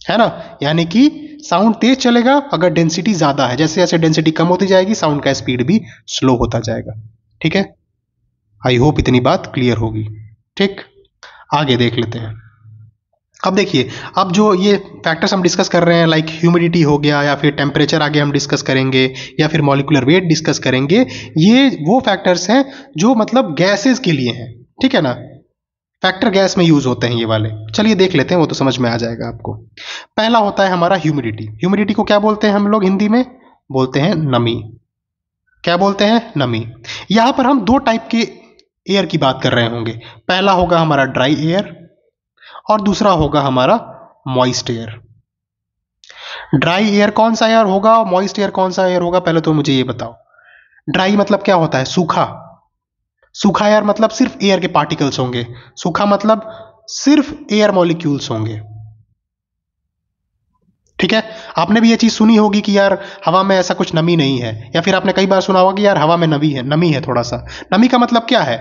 है ना। यानी कि साउंड तेज चलेगा अगर डेंसिटी ज्यादा है, जैसे जैसे डेंसिटी कम होती जाएगी साउंड का स्पीड भी स्लो होता जाएगा। ठीक है, आई होप इतनी बात क्लियर होगी। ठीक, आगे देख लेते हैं। अब देखिए, अब जो ये फैक्टर्स हम डिस्कस कर रहे हैं लाइक ह्यूमिडिटी हो गया या फिर टेम्परेचर आगे हम डिस्कस करेंगे या फिर मॉलिक्यूलर वेट डिस्कस करेंगे, ये वो फैक्टर्स हैं जो मतलब गैसेस के लिए हैं। ठीक है ना, फैक्टर गैस में यूज होते हैं ये वाले। चलिए देख लेते हैं, वो तो समझ में आ जाएगा आपको। पहला होता है हमारा ह्यूमिडिटी। ह्यूमिडिटी को क्या बोलते हैं हम लोग हिंदी में? बोलते हैं नमी। क्या बोलते हैं? नमी। यहां पर हम दो टाइप के एयर की बात कर रहे होंगे। पहला होगा हमारा ड्राई एयर और दूसरा होगा हमारा मॉइस्ट एयर। ड्राई एयर कौन सा एयर होगा और मॉइस्ट एयर कौन सा एयर होगा, पहले तो मुझे ये बताओ। ड्राई मतलब क्या होता है? सूखा। सूखा एयर मतलब सिर्फ एयर के पार्टिकल्स होंगे। सूखा मतलब सिर्फ एयर मॉलिक्यूल्स होंगे। ठीक है, आपने भी ये चीज सुनी होगी कि यार हवा में ऐसा कुछ नमी नहीं है, या फिर आपने कई बार सुना होगा कि यार हवा में नमी है थोड़ा सा। नमी का मतलब क्या है?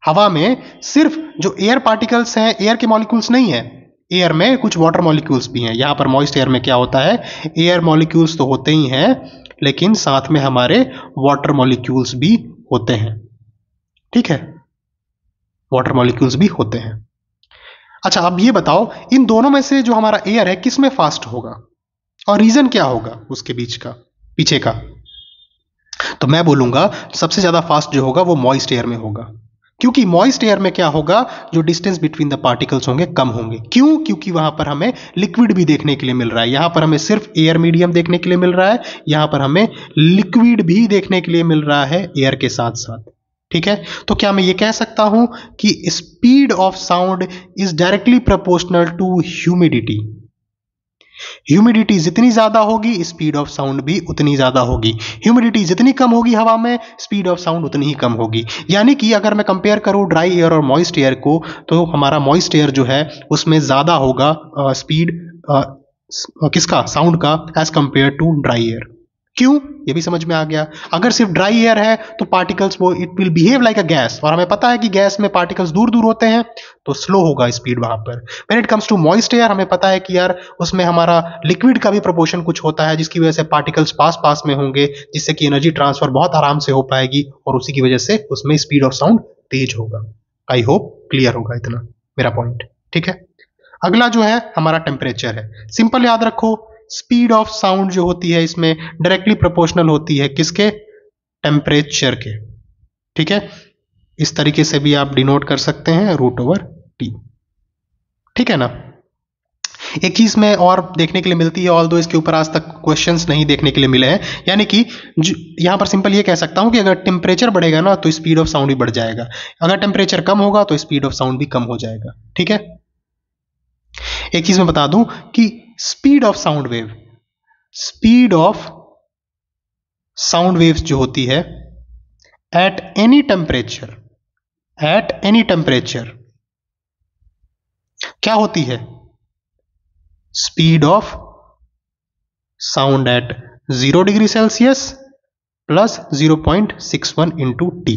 हवा में सिर्फ जो एयर पार्टिकल्स हैं, एयर के मॉलिक्यूल्स नहीं है, एयर में कुछ वाटर मॉलिक्यूल्स भी हैं। यहां पर मॉइस्ट एयर में क्या होता है? एयर मॉलिक्यूल्स तो होते ही हैं, लेकिन साथ में हमारे वाटर मॉलिक्यूल्स भी होते हैं। ठीक है, वाटर मॉलिक्यूल्स भी होते हैं। अच्छा, अब ये बताओ इन दोनों में से जो हमारा एयर है किस में फास्ट होगा और रीजन क्या होगा उसके बीच का, पीछे का? तो मैं बोलूंगा सबसे ज्यादा फास्ट जो होगा वो मॉइस्ट एयर में होगा, क्योंकि मॉइस्ट एयर में क्या होगा, जो डिस्टेंस बिटवीन द पार्टिकल्स होंगे कम होंगे। क्यों? क्योंकि वहां पर हमें लिक्विड भी देखने के लिए मिल रहा है। यहां पर हमें सिर्फ एयर मीडियम देखने के लिए मिल रहा है, यहां पर हमें लिक्विड भी देखने के लिए मिल रहा है एयर के साथ साथ। ठीक है, तो क्या मैं ये कह सकता हूं कि speed of sound is directly proportional to humidity? Humidity जितनी ज्यादा होगी स्पीड ऑफ साउंड भी उतनी ज्यादा होगी। ह्यूमिडिटी जितनी कम होगी हवा में, स्पीड ऑफ साउंड उतनी ही कम होगी। यानी कि अगर मैं कंपेयर करूं ड्राई एयर और मॉइस्ट एयर को, तो हमारा मॉइस्ट एयर जो है उसमें ज्यादा होगा स्पीड किसका? साउंड का, as compared to dry air. क्यों? ये भी समझ में आ गया। अगर सिर्फ ड्राई एयर है तो पार्टिकल्स वो it will behave like a gas, और हमें पता है कि गैस में पार्टिकल्स दूर दूर होते हैं तो स्लो होगा स्पीड वहां पर। When it comes to moist air, हमें पता है कि यार उसमें हमारा लिक्विड का भी प्रोपोर्शन कुछ होता है, जिसकी वजह से पार्टिकल्स पास पास में होंगे, जिससे कि एनर्जी ट्रांसफर बहुत आराम से हो पाएगी, और उसी की वजह से उसमें स्पीड ऑफ साउंड तेज होगा। आई होप क्लियर होगा इतना मेरा पॉइंट। ठीक है, अगला जो है हमारा टेम्परेचर है। सिंपल याद रखो, स्पीड ऑफ साउंड जो होती है इसमें डायरेक्टली प्रोपोर्शनल होती है किसके? टेम्परेचर के। ठीक है, इस तरीके से भी आप डिनोट कर सकते हैं, √T। ठीक है ना। एक चीज में और देखने के लिए मिलती है, ऑल्दो इसके ऊपर आज तक क्वेश्चंस नहीं देखने के लिए मिले हैं, यानी कि यहां पर सिंपल ये कह सकता हूं कि अगर टेम्परेचर बढ़ेगा ना तो स्पीड ऑफ साउंड भी बढ़ जाएगा, अगर टेम्परेचर कम होगा तो स्पीड ऑफ साउंड भी कम हो जाएगा। ठीक है, एक चीज मैं बता दूं कि speed of sound wave, speed of sound waves जो होती है at any temperature, at any temperature क्या होती है? Speed of sound eight 0 degree Celsius plus 0.61 into T.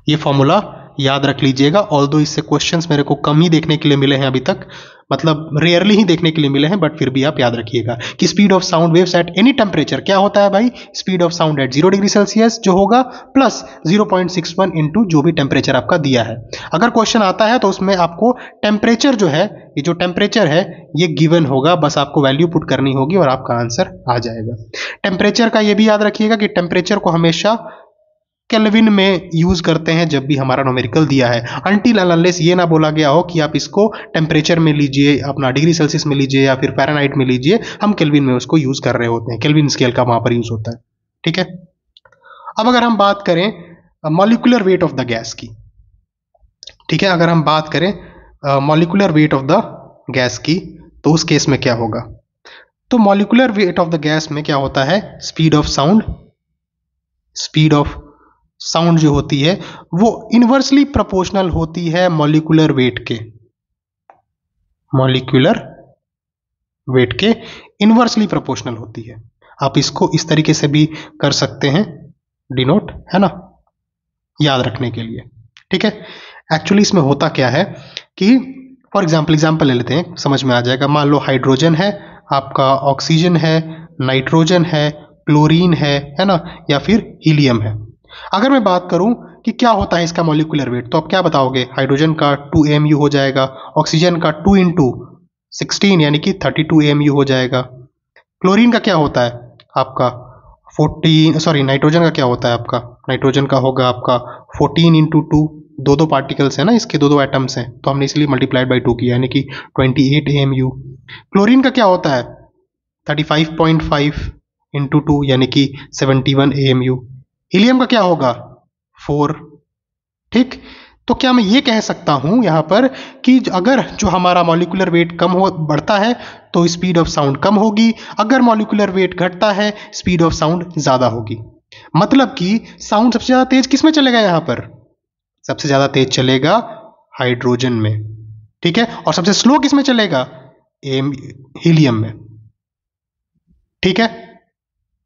ये फॉर्मूला याद रख लीजिएगा। ऑल्दो इससे क्वेश्चंस मेरे को कम ही देखने के लिए मिले हैं अभी तक, मतलब रेयरली ही देखने के लिए मिले हैं, बट फिर भी आप याद रखिएगा कि speed of sound waves at any temperature क्या होता है भाई? Speed of sound eight 0 degree Celsius जो होगा प्लस 0.61 इंटू जो भी टेम्परेचर आपका दिया है। अगर क्वेश्चन आता है तो उसमें आपको टेम्परेचर जो है, ये जो टेम्परेचर है ये गिवन होगा, बस आपको वैल्यू पुट करनी होगी और आपका आंसर आ जाएगा। टेम्परेचर का ये भी याद रखिएगा कि टेम्परेचर को हमेशा केल्विन में यूज करते हैं जब भी हमारा न्यूमेरिकल दिया है, अनटिल अनलेस ये ना बोला गया हो कि आप इसको टेम्परेचर में लीजिए, अपना डिग्री सेल्सियस में लीजिए या फिर फ़ारेनहाइट में लीजिए, हम केल्विन में उसको यूज कर रहे होते हैं, केल्विन स्केल का वहां पर यूज होता है। ठीक है, अब अगर हम बात करें molecular weight of the gas की, ठीक है, अगर हम बात करें molecular weight of the gas की, तो उस केस में क्या होगा? तो molecular weight of the gas में क्या होता है? Speed of sound, speed of sound जो होती है वो इनवर्सली प्रोपोर्शनल होती है मॉलिक्यूलर वेट के, मॉलिक्यूलर वेट के इनवर्सली प्रोपोर्शनल होती है। आप इसको इस तरीके से भी कर सकते हैं डिनोट, है ना, याद रखने के लिए। ठीक है, एक्चुअली इसमें होता क्या है कि फॉर एग्जाम्पल ले लेते हैं, समझ में आ जाएगा। मान लो हाइड्रोजन है, आपका ऑक्सीजन है, नाइट्रोजन है, क्लोरीन है ना, या फिर हीलियम है। अगर मैं बात करूं कि क्या होता है इसका मॉलिक्यूलर वेट, तो आप क्या बताओगे? हाइड्रोजन का 2 AMU हो जाएगा, ऑक्सीजन का 2 इंटू 16 यानी कि 32 AMU हो जाएगा। क्लोरीन का क्या होता है आपका 14, सॉरी नाइट्रोजन का क्या होता है आपका? नाइट्रोजन का होगा आपका 14 इंटू 2, दो पार्टिकल्स हैं ना इसके, दो एटम्स हैं, तो हमने इसलिए मल्टीप्लाइड बाई 2 किया यानी कि 28 AMU। क्लोरीन का क्या होता है 35.5 इंटू 2 यानी कि 71 AMU। हीलियम का क्या होगा 4। ठीक, तो क्या मैं ये कह सकता हूं यहां पर कि अगर जो हमारा मॉलिक्यूलर वेट कम हो बढ़ता है तो स्पीड ऑफ साउंड कम होगी, अगर मॉलिक्यूलर वेट घटता है स्पीड ऑफ साउंड ज्यादा होगी। मतलब कि साउंड सबसे ज्यादा तेज किस में चलेगा? यहां पर सबसे ज्यादा तेज चलेगा हाइड्रोजन में, ठीक है, और सबसे स्लो किस में चलेगा? हीलियम में, ठीक है,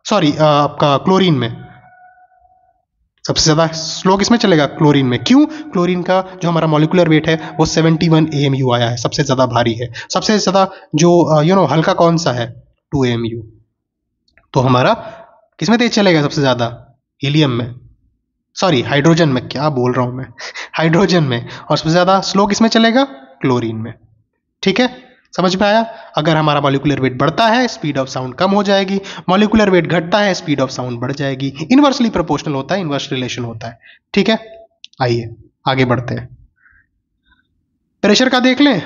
सॉरी आपका क्लोरीन में। सबसे ज्यादा स्लो किसमें चलेगा? क्लोरीन में। क्यों? क्लोरीन का जो हमारा मॉलिक्यूलर वेट है वो 71 AMU आया है, सबसे ज्यादा भारी है। सबसे ज्यादा जो हल्का कौन सा है? 2 AMU। तो हमारा किसमें तेज चलेगा सबसे ज्यादा? हीलियम में, सॉरी हाइड्रोजन में, क्या बोल रहा हूं मैं हाइड्रोजन में। और सबसे ज्यादा स्लो किसमें चलेगा? क्लोरीन में। ठीक है, समझ में आया? अगर हमारा मॉलिक्यूलर वेट बढ़ता है स्पीड ऑफ साउंड कम हो जाएगी, मॉलिक्यूलर वेट घटता है स्पीड ऑफ साउंड बढ़ जाएगी। इनवर्सली प्रोपोर्शनल होता है, इनवर्स रिलेशन होता है। ठीक है, आइए आगे बढ़ते हैं। प्रेशर का देख लें,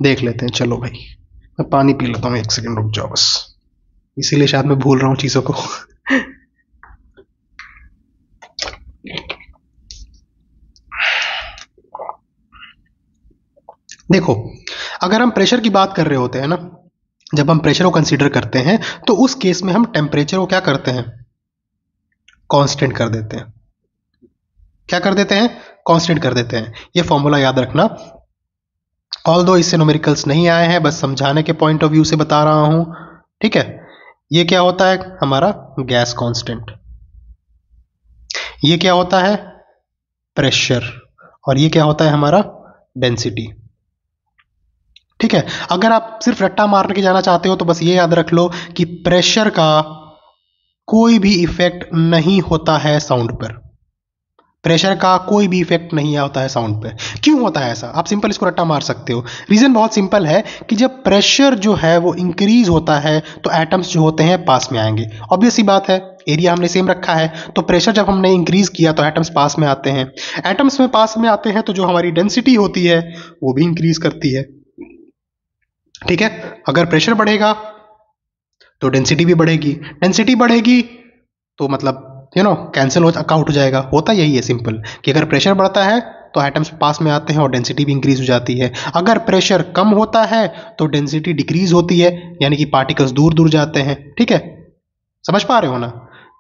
देख लेते हैं। चलो भाई, मैं पानी पी लेता हूँ, 1 सेकेंड रुक जाओ बस, इसीलिए शायद मैं भूल रहा हूँ चीजों को देखो, अगर हम प्रेशर की बात कर रहे होते हैं ना, जब हम प्रेशर को कंसीडर करते हैं तो उस केस में हम टेम्परेचर को क्या करते हैं? कांस्टेंट कर देते हैं। क्या कर देते हैं? कांस्टेंट कर देते हैं। ये फॉर्मूला याद रखना। ऑल्दो इससे न्यूमेरिकल्स नहीं आए हैं, बस समझाने के पॉइंट ऑफ व्यू से बता रहा हूं। ठीक है, ये क्या होता है हमारा? Gas constant. ये क्या होता है? प्रेशर। और ये क्या होता है हमारा? डेंसिटी। ठीक है, अगर आप सिर्फ रट्टा मारने के जाना चाहते हो तो बस ये याद रख लो कि प्रेशर का कोई भी इफेक्ट नहीं होता है साउंड पर। प्रेशर का कोई भी इफेक्ट नहीं होता है साउंड पे। क्यों होता है ऐसा? आप सिंपल इसको रट्टा मार सकते हो। रीजन बहुत सिंपल है कि जब प्रेशर जो है वो इंक्रीज होता है तो एटम्स जो होते हैं पास में आएंगे। ऑब्वियस सी बात है, एरिया हमने सेम रखा है तो प्रेशर जब हमने इंक्रीज किया तो एटम्स पास में आते हैं। एटम्स में पास में आते हैं तो जो हमारी डेंसिटी होती है वो भी इंक्रीज करती है। ठीक है, अगर प्रेशर बढ़ेगा तो डेंसिटी भी बढ़ेगी, डेंसिटी बढ़ेगी तो मतलब कैंसिल हो आउट हो जाएगा। होता यही है सिंपल, कि अगर प्रेशर बढ़ता है तो एटम्स पास में आते हैं और डेंसिटी भी इंक्रीज हो जाती है। अगर प्रेशर कम होता है तो डेंसिटी डिक्रीज होती है, यानी कि पार्टिकल्स दूर दूर जाते हैं। ठीक है, समझ पा रहे हो ना?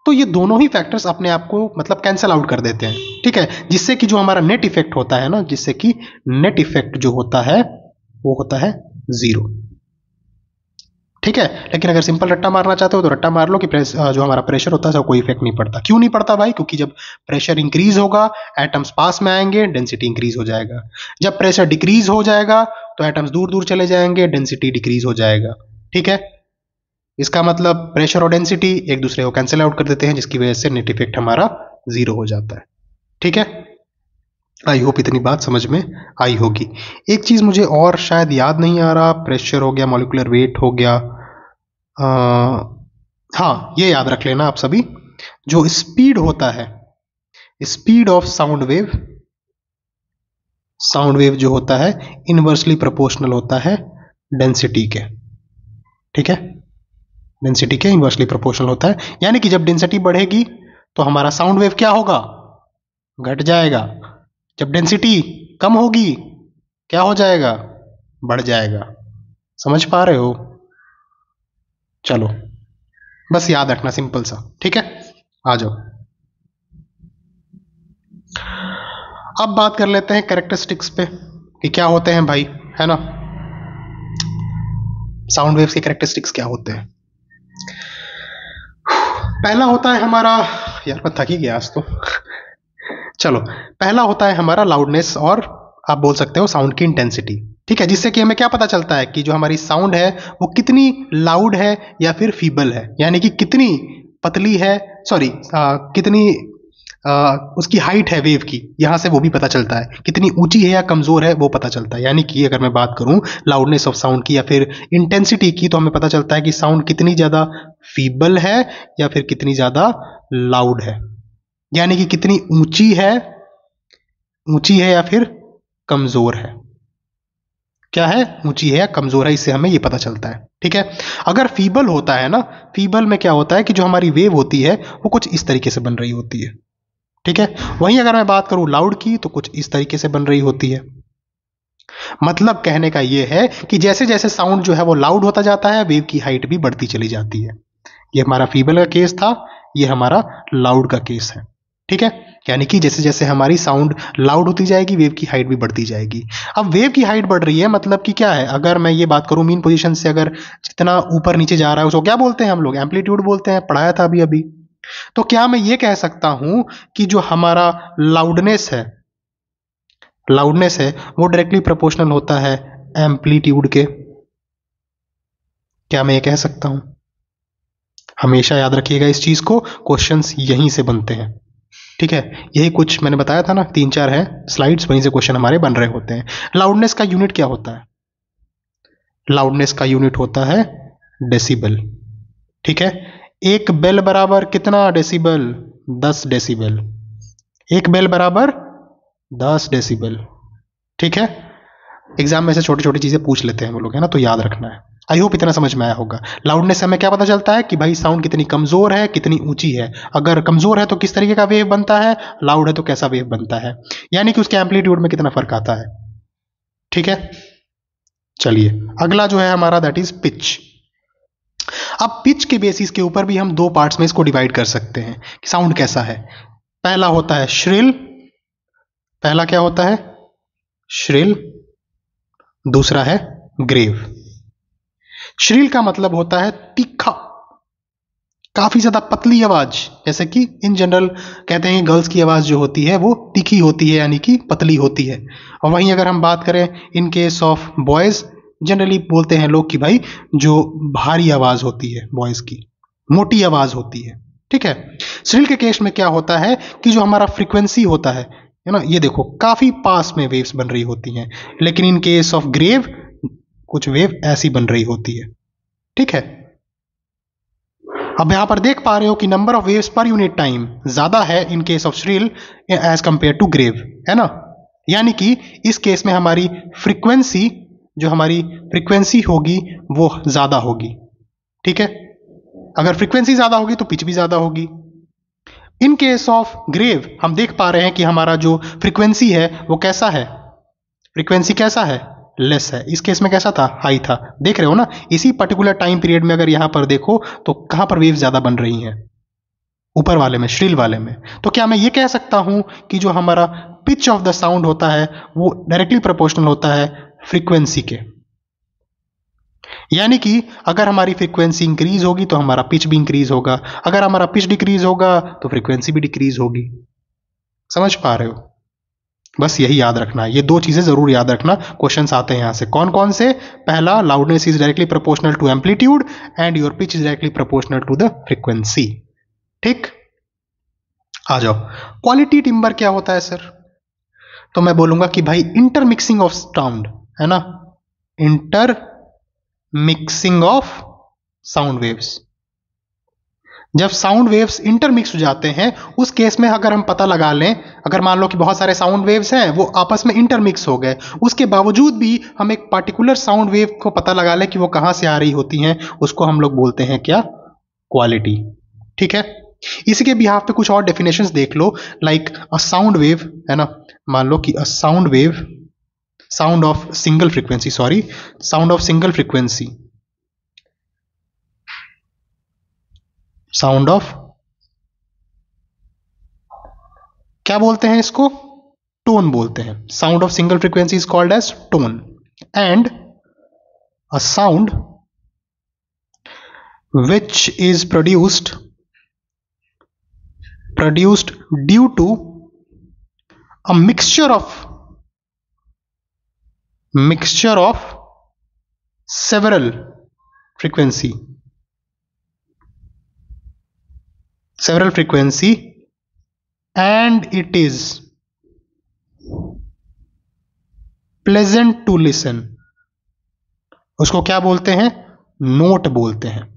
तो ये दोनों ही फैक्टर्स अपने आप को मतलब कैंसिल आउट कर देते हैं। ठीक है, जिससे कि जो हमारा नेट इफेक्ट होता है ना, जिससे कि नेट इफेक्ट जो होता है वो होता है 0। ठीक है, लेकिन अगर सिंपल रट्टा मारना चाहते हो तो रट्टा मार लो कि जो हमारा प्रेशर होता है उसका कोई इफेक्ट नहीं पड़ता। क्यों नहीं पड़ता भाई? क्योंकि जब प्रेशर इंक्रीज होगा एटम्स पास में आएंगे, डेंसिटी इंक्रीज हो जाएगा। जब प्रेशर डिक्रीज हो जाएगा तो एटम्स दूर दूर चले जाएंगे, डेंसिटी डिक्रीज हो जाएगा। ठीक है, इसका मतलब प्रेशर और डेंसिटी एक दूसरे को कैंसिल आउट कर देते हैं, जिसकी वजह से नेट इफेक्ट हमारा 0 हो जाता है। ठीक है, आई होप इतनी बात समझ में आई होगी। एक चीज मुझे और शायद याद नहीं आ रहा, प्रेशर हो गया, मॉलिक्यूलर वेट हो गया, हाँ ये याद रख लेना आप सभी, जो स्पीड होता है, speed of sound wave, sound wave जो होता है इनवर्सली प्रोपोर्शनल होता है डेंसिटी के। ठीक है, डेंसिटी के इनवर्सली प्रोपोर्शनल होता है, यानी कि जब डेंसिटी बढ़ेगी तो हमारा साउंड वेव क्या होगा? घट जाएगा। जब डेंसिटी कम होगी क्या हो जाएगा? बढ़ जाएगा। समझ पा रहे हो? चलो बस याद रखना, सिंपल सा। ठीक है, आ जाओ। अब बात कर लेते हैं कैरेक्टरिस्टिक्स पे कि क्या होते हैं भाई, है ना, साउंड वेव्स के कैरेक्टरिस्टिक्स क्या होते हैं। पहला होता है हमारा, यार मैं थक ही गया आज तो चलो, पहला होता है हमारा लाउडनेस और आप बोल सकते हो साउंड की इंटेंसिटी। ठीक है, जिससे कि हमें क्या पता चलता है कि जो हमारी साउंड है वो कितनी लाउड है या फिर फीबल है, यानी कि कितनी पतली है, सॉरी कितनी उसकी हाइट है वेव की, यहां से वो भी पता चलता है, कितनी ऊंची है या कमजोर है वो पता चलता है। यानी कि अगर मैं बात करूं लाउडनेस ऑफ साउंड की या फिर इंटेंसिटी की, तो हमें पता चलता है कि साउंड कितनी ज्यादा फीबल है या फिर कितनी ज्यादा लाउड है, यानी कि कितनी ऊंची है या फिर कमजोर है। क्या है, ऊंची है या कमजोर है, इससे हमें ये पता चलता है। ठीक है, अगर फीबल होता है ना, फीबल में क्या होता है कि जो हमारी वेव होती है वो कुछ इस तरीके से बन रही होती है। ठीक है, वहीं अगर मैं बात करूं लाउड की तो कुछ इस तरीके से बन रही होती है। मतलब कहने का यह है कि जैसे जैसे साउंड जो है वो लाउड होता जाता है, वेव की हाइट भी बढ़ती चली जाती है। ये हमारा फीबल का केस था, ये हमारा लाउड का केस है। ठीक है, यानी कि जैसे जैसे हमारी साउंड लाउड होती जाएगी वेव की हाइट भी बढ़ती जाएगी। अब वेव की हाइट बढ़ रही है मतलब कि क्या है, अगर मैं ये बात करूं मीन पोजीशन से अगर जितना ऊपर नीचे जा रहा है उसको क्या बोलते हैं हम लोग, एम्पलीट्यूड बोलते हैं, पढ़ाया था अभी अभी। तो क्या मैं ये कह सकता हूं कि जो हमारा लाउडनेस है वो डायरेक्टली प्रोपोर्शनल होता है एम्पलीट्यूड के? क्या मैं ये कह सकता हूं? हमेशा याद रखिएगा इस चीज को, क्वेश्चंस यहीं से बनते हैं। ठीक है, यही कुछ मैंने बताया था ना, 3-4 है स्लाइड्स, वहीं से क्वेश्चन हमारे बन रहे होते हैं। लाउडनेस का यूनिट क्या होता है? लाउडनेस का यूनिट होता है डेसिबल। ठीक है, एक बेल बराबर कितना डेसिबल? 10 डेसिबल। एक बेल बराबर 10 डेसिबल। ठीक है, एग्जाम में से छोटी छोटी चीजें पूछ लेते हैं वो लोग, है ना, तो याद रखना है। आई होप इतना समझ में आया होगा। लाउडनेस से हमें क्या पता चलता है कि भाई साउंड कितनी कमजोर है, कितनी ऊंची है। अगर कमजोर है तो किस तरीके का वेव बनता है, लाउड है तो कैसा वेव बनता है, यानी कि उसके एम्पलीट्यूड में कितना फर्क आता है। ठीक है, चलिए अगला जो है हमारा दैट इज पिच। अब पिच के बेसिस के ऊपर भी हम दो पार्ट्स में इसको डिवाइड कर सकते हैं कि साउंड कैसा है। पहला होता है श्रिल, पहला क्या होता है, श्रिल, दूसरा है ग्रेव। श्रिल का मतलब होता है तीखा, काफी ज्यादा पतली आवाज, जैसे कि इन जनरल कहते हैं कि गर्ल्स की आवाज जो होती है वो तीखी होती है, यानी कि पतली होती है। और वहीं अगर हम बात करें इन केस ऑफ बॉयज, जनरली बोलते हैं लोग कि भाई जो भारी आवाज होती है बॉयज की, मोटी आवाज होती है। ठीक है, श्रिल के केस में क्या होता है कि जो हमारा फ्रीक्वेंसी होता है ना, ये देखो काफी पास में वेव्स बन रही होती हैं, लेकिन इन केस ऑफ ग्रेव कुछ वेव ऐसी बन रही होती है। ठीक है, अब यहां पर देख पा रहे हो कि number of waves per unit time ज्यादा है in case of shrill as compared to grave, है ना, यानी कि इस केस में हमारी फ्रीक्वेंसी, जो हमारी फ्रीक्वेंसी होगी वो ज्यादा होगी। ठीक है, अगर फ्रीक्वेंसी ज्यादा होगी तो पिच भी ज्यादा होगी। इन केस ऑफ ग्रेव हम देख पा रहे हैं कि हमारा जो फ्रीक्वेंसी है वो कैसा है, फ्रीक्वेंसी कैसा है, लेस है। इस केस में कैसा था, हाई था। देख रहे हो ना, इसी पर्टिकुलर टाइम पीरियड में अगर यहां पर देखो तो कहां पर वेव ज्यादा बन रही हैं, ऊपर वाले में, श्रिल वाले में। तो क्या मैं ये कह सकता हूं कि जो हमारा पिच ऑफ द साउंड होता है वो डायरेक्टली प्रोपोर्शनल होता है फ्रीक्वेंसी के, यानी कि अगर हमारी फ्रीक्वेंसी इंक्रीज होगी तो हमारा पिच भी इंक्रीज होगा, अगर हमारा पिच डिक्रीज होगा तो फ्रीक्वेंसी भी डिक्रीज होगी। समझ पा रहे हो? बस यही याद रखना है, ये दो चीजें जरूर याद रखना, क्वेश्चंस आते हैं यहां से। कौन कौन से? पहला, loudness is directly proportional to amplitude and your pitch is directly proportional to the frequency. ठीक, आ जाओ। क्वालिटी टिम्बर क्या होता है सर? तो मैं बोलूंगा कि भाई इंटरमिक्सिंग ऑफ साउंड, है ना, inter mixing of sound waves. जब साउंड वेव्स इंटरमिक्स हो जाते हैं उस केस में अगर हम पता लगा लें, अगर मान लो कि बहुत सारे साउंड वेव्स हैं वो आपस में इंटरमिक्स हो गए, उसके बावजूद भी हम एक पर्टिकुलर साउंड वेव को पता लगा लें कि वो कहां से आ रही होती हैं, उसको हम लोग बोलते हैं क्या, क्वालिटी। ठीक है, इसी के बिहाफ पे कुछ और डेफिनेशंस देख लो, लाइक अ साउंड वेव, है ना, मान लो कि a sound wave, sound of single frequency, sorry, sound of single frequency, sound of, क्या बोलते हैं इसको, टोन बोलते हैं। Sound of single frequency is called as tone, and a sound which is produced due to a mixture of mixture of several frequency, and it is pleasant to listen, उसको क्या बोलते हैं? नोट बोलते हैं।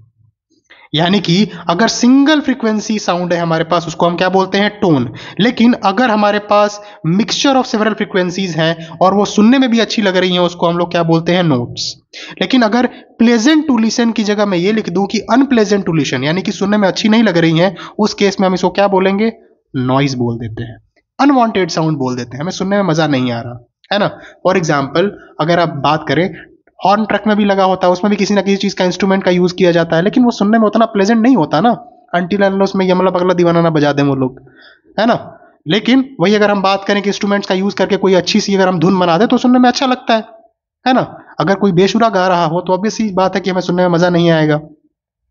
यानी कि अगर सिंगल फ्रीक्वेंसी साउंड है हमारे पास, उसको हम क्या बोलते हैं? टोन। लेकिन अगर हमारे पास मिक्सचर ऑफ सेवरल फ्रीक्वेंसीज हैं और वो सुनने में भी अच्छी लग रही हैं, उसको हम लोग क्या बोलते हैं? नोट्स। लेकिन अगर प्लेजेंट टू लिसन की जगह मैं ये लिख दूं कि अनप्लेजेंट टू लिसन, यानी कि सुनने में अच्छी नहीं लग रही हैं, उस केस में हम इसको क्या बोलेंगे? नॉइज बोल देते हैं, अनवांटेड साउंड बोल देते हैं, हमें सुनने में मजा नहीं आ रहा है ना। फॉर एग्जाम्पल अगर आप बात करें, हॉर्न ट्रक में भी लगा होता है, उसमें भी किसी ना किसी चीज का इंस्ट्रूमेंट का यूज किया जाता है, लेकिन वो सुनने में उतना प्लेजेंट नहीं होता ना, अनटिल अनलेस उसमें यमला पगला दीवाना ना बजा दें वो लोग, है ना। लेकिन वही अगर हम बात करें कि इंस्ट्रूमेंट्स का यूज करके कोई अच्छी सी अगर हम धुन बना दे तो सुनने में अच्छा लगता है ना। अगर कोई बेसुरा गा रहा हो तो ऑब्वियस सी बात है कि हमें सुनने में मजा नहीं आएगा,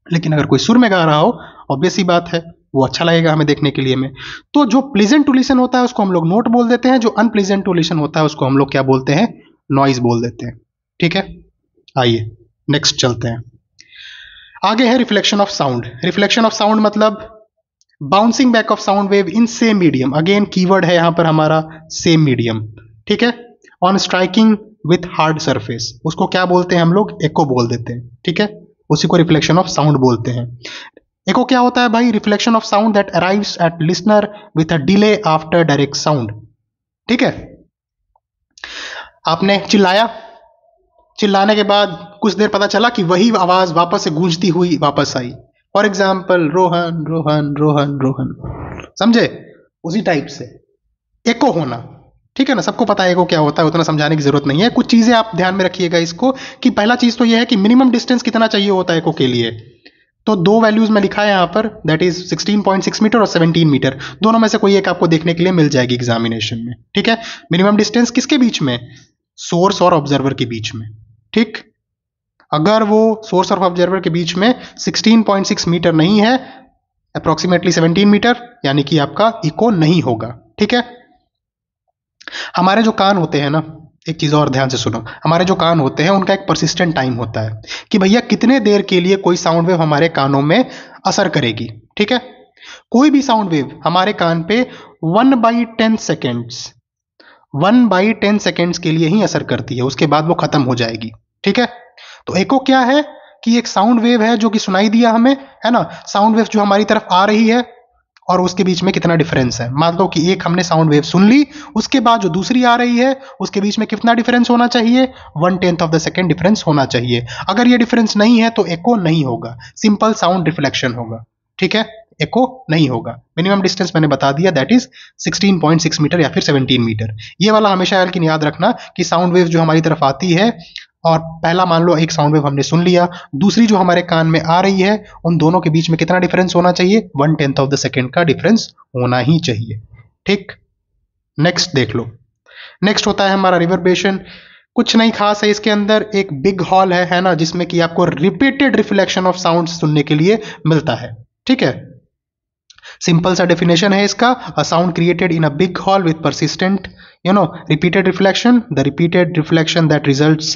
लेकिन अगर कोई सुर में गा रहा हो, ऑब्वियस सी बात है वो अच्छा लगेगा हमें देखने के लिए में। तो जो प्लीजेंट टू लिसन होता है उसको हम लोग नोट बोल देते हैं, जो अनप्लीजेंट टू लिसन होता है उसको हम लोग क्या बोलते हैं? नॉइज बोल देते हैं। ठीक है, आइए नेक्स्ट चलते हैं। आगे है reflection of sound. Reflection of sound मतलब bouncing back of sound wave in same medium. Again keyword है यहां पर हमारा सेम मीडियम। ठीक है, on striking with hard surface, उसको क्या बोलते हैं हम लोग? एको बोल देते हैं। ठीक है, उसी को रिफ्लेक्शन ऑफ साउंड बोलते हैं। एको क्या होता है भाई? Reflection of sound that arrives eight listener with a delay after direct sound. ठीक है, आपने चिल्लाया, चिल्लाने के बाद कुछ देर पता चला कि वही आवाज वापस से गूंजती हुई वापस आई। फॉर एग्जाम्पल रोहन रोहन रोहन रोहन, समझे? उसी टाइप से एको होना। ठीक है ना, सबको पता है एको क्या होता है, उतना समझाने की जरूरत नहीं है। कुछ चीजें आप ध्यान में रखिएगा इसको, कि पहला चीज तो यह है कि मिनिमम डिस्टेंस कितना चाहिए होता है एको के लिए। तो दो वैल्यूज में लिखा है यहाँ पर, दैट इज 16.6 मीटर और 17 मीटर। दोनों में से कोई एक आपको देखने के लिए मिल जाएगी एग्जामिनेशन में। ठीक है, मिनिमम डिस्टेंस किसके बीच में? सोर्स और ऑब्जर्वर के बीच में। ठीक, अगर वो सोर्स और ऑब्जर्वर के बीच में 16.6 मीटर नहीं है, अप्रोक्सीमेटली 17 मीटर, यानी कि आपका इको नहीं होगा। ठीक है, हमारे जो कान होते हैं ना, एक चीज और ध्यान से सुनो, हमारे जो कान होते हैं उनका एक परसिस्टेंट टाइम होता है कि भैया कितने देर के लिए कोई साउंड वेव हमारे कानों में असर करेगी। ठीक है, कोई भी साउंड वेव हमारे कान पे 1/10 सेकेंड्स 1/10 सेकेंड्स के लिए ही असर करती है, उसके बाद वो खत्म हो जाएगी। ठीक है, तो एको क्या है? कि एक साउंड वेव है जो कि सुनाई दिया हमें, है ना। साउंड वेव जो हमारी तरफ आ रही है और उसके बीच में कितना डिफरेंस है। मान लो कि एक हमने साउंड वेव सुन ली, उसके बाद जो दूसरी आ रही है उसके बीच में कितना डिफरेंस होना चाहिए? 1/10 ऑफ द सेकेंड डिफरेंस होना चाहिए। अगर ये डिफरेंस नहीं है तो एको नहीं होगा, सिंपल साउंड रिफ्लेक्शन होगा। ठीक है, एको नहीं होगा। मिनिमम डिस्टेंस मैंने बता दिया, दैट इज 16.6 मीटर या फिर 17 मीटर। ये वाला हमेशा लेकिन याद रखना कि साउंड वेव जो हमारी तरफ आती है, और पहला मान लो एक साउंड वेव हमने सुन लिया, दूसरी जो हमारे कान में आ रही है, उन दोनों के बीच में कितना डिफरेंस होना चाहिए? 1/10 ऑफ द सेकेंड का डिफरेंस होना ही चाहिए। ठीक, नेक्स्ट देख लो। नेक्स्ट होता है हमारा रिवर्बेशन। कुछ नहीं खास है इसके अंदर, एक बिग हॉल है ना, जिसमें कि आपको रिपीटेड रिफ्लेक्शन ऑफ साउंड सुनने के लिए मिलता है। ठीक है, सिंपल सा डेफिनेशन है इसका, a sound created in a big hall with persistent repeated reflection. The repeated reflection that results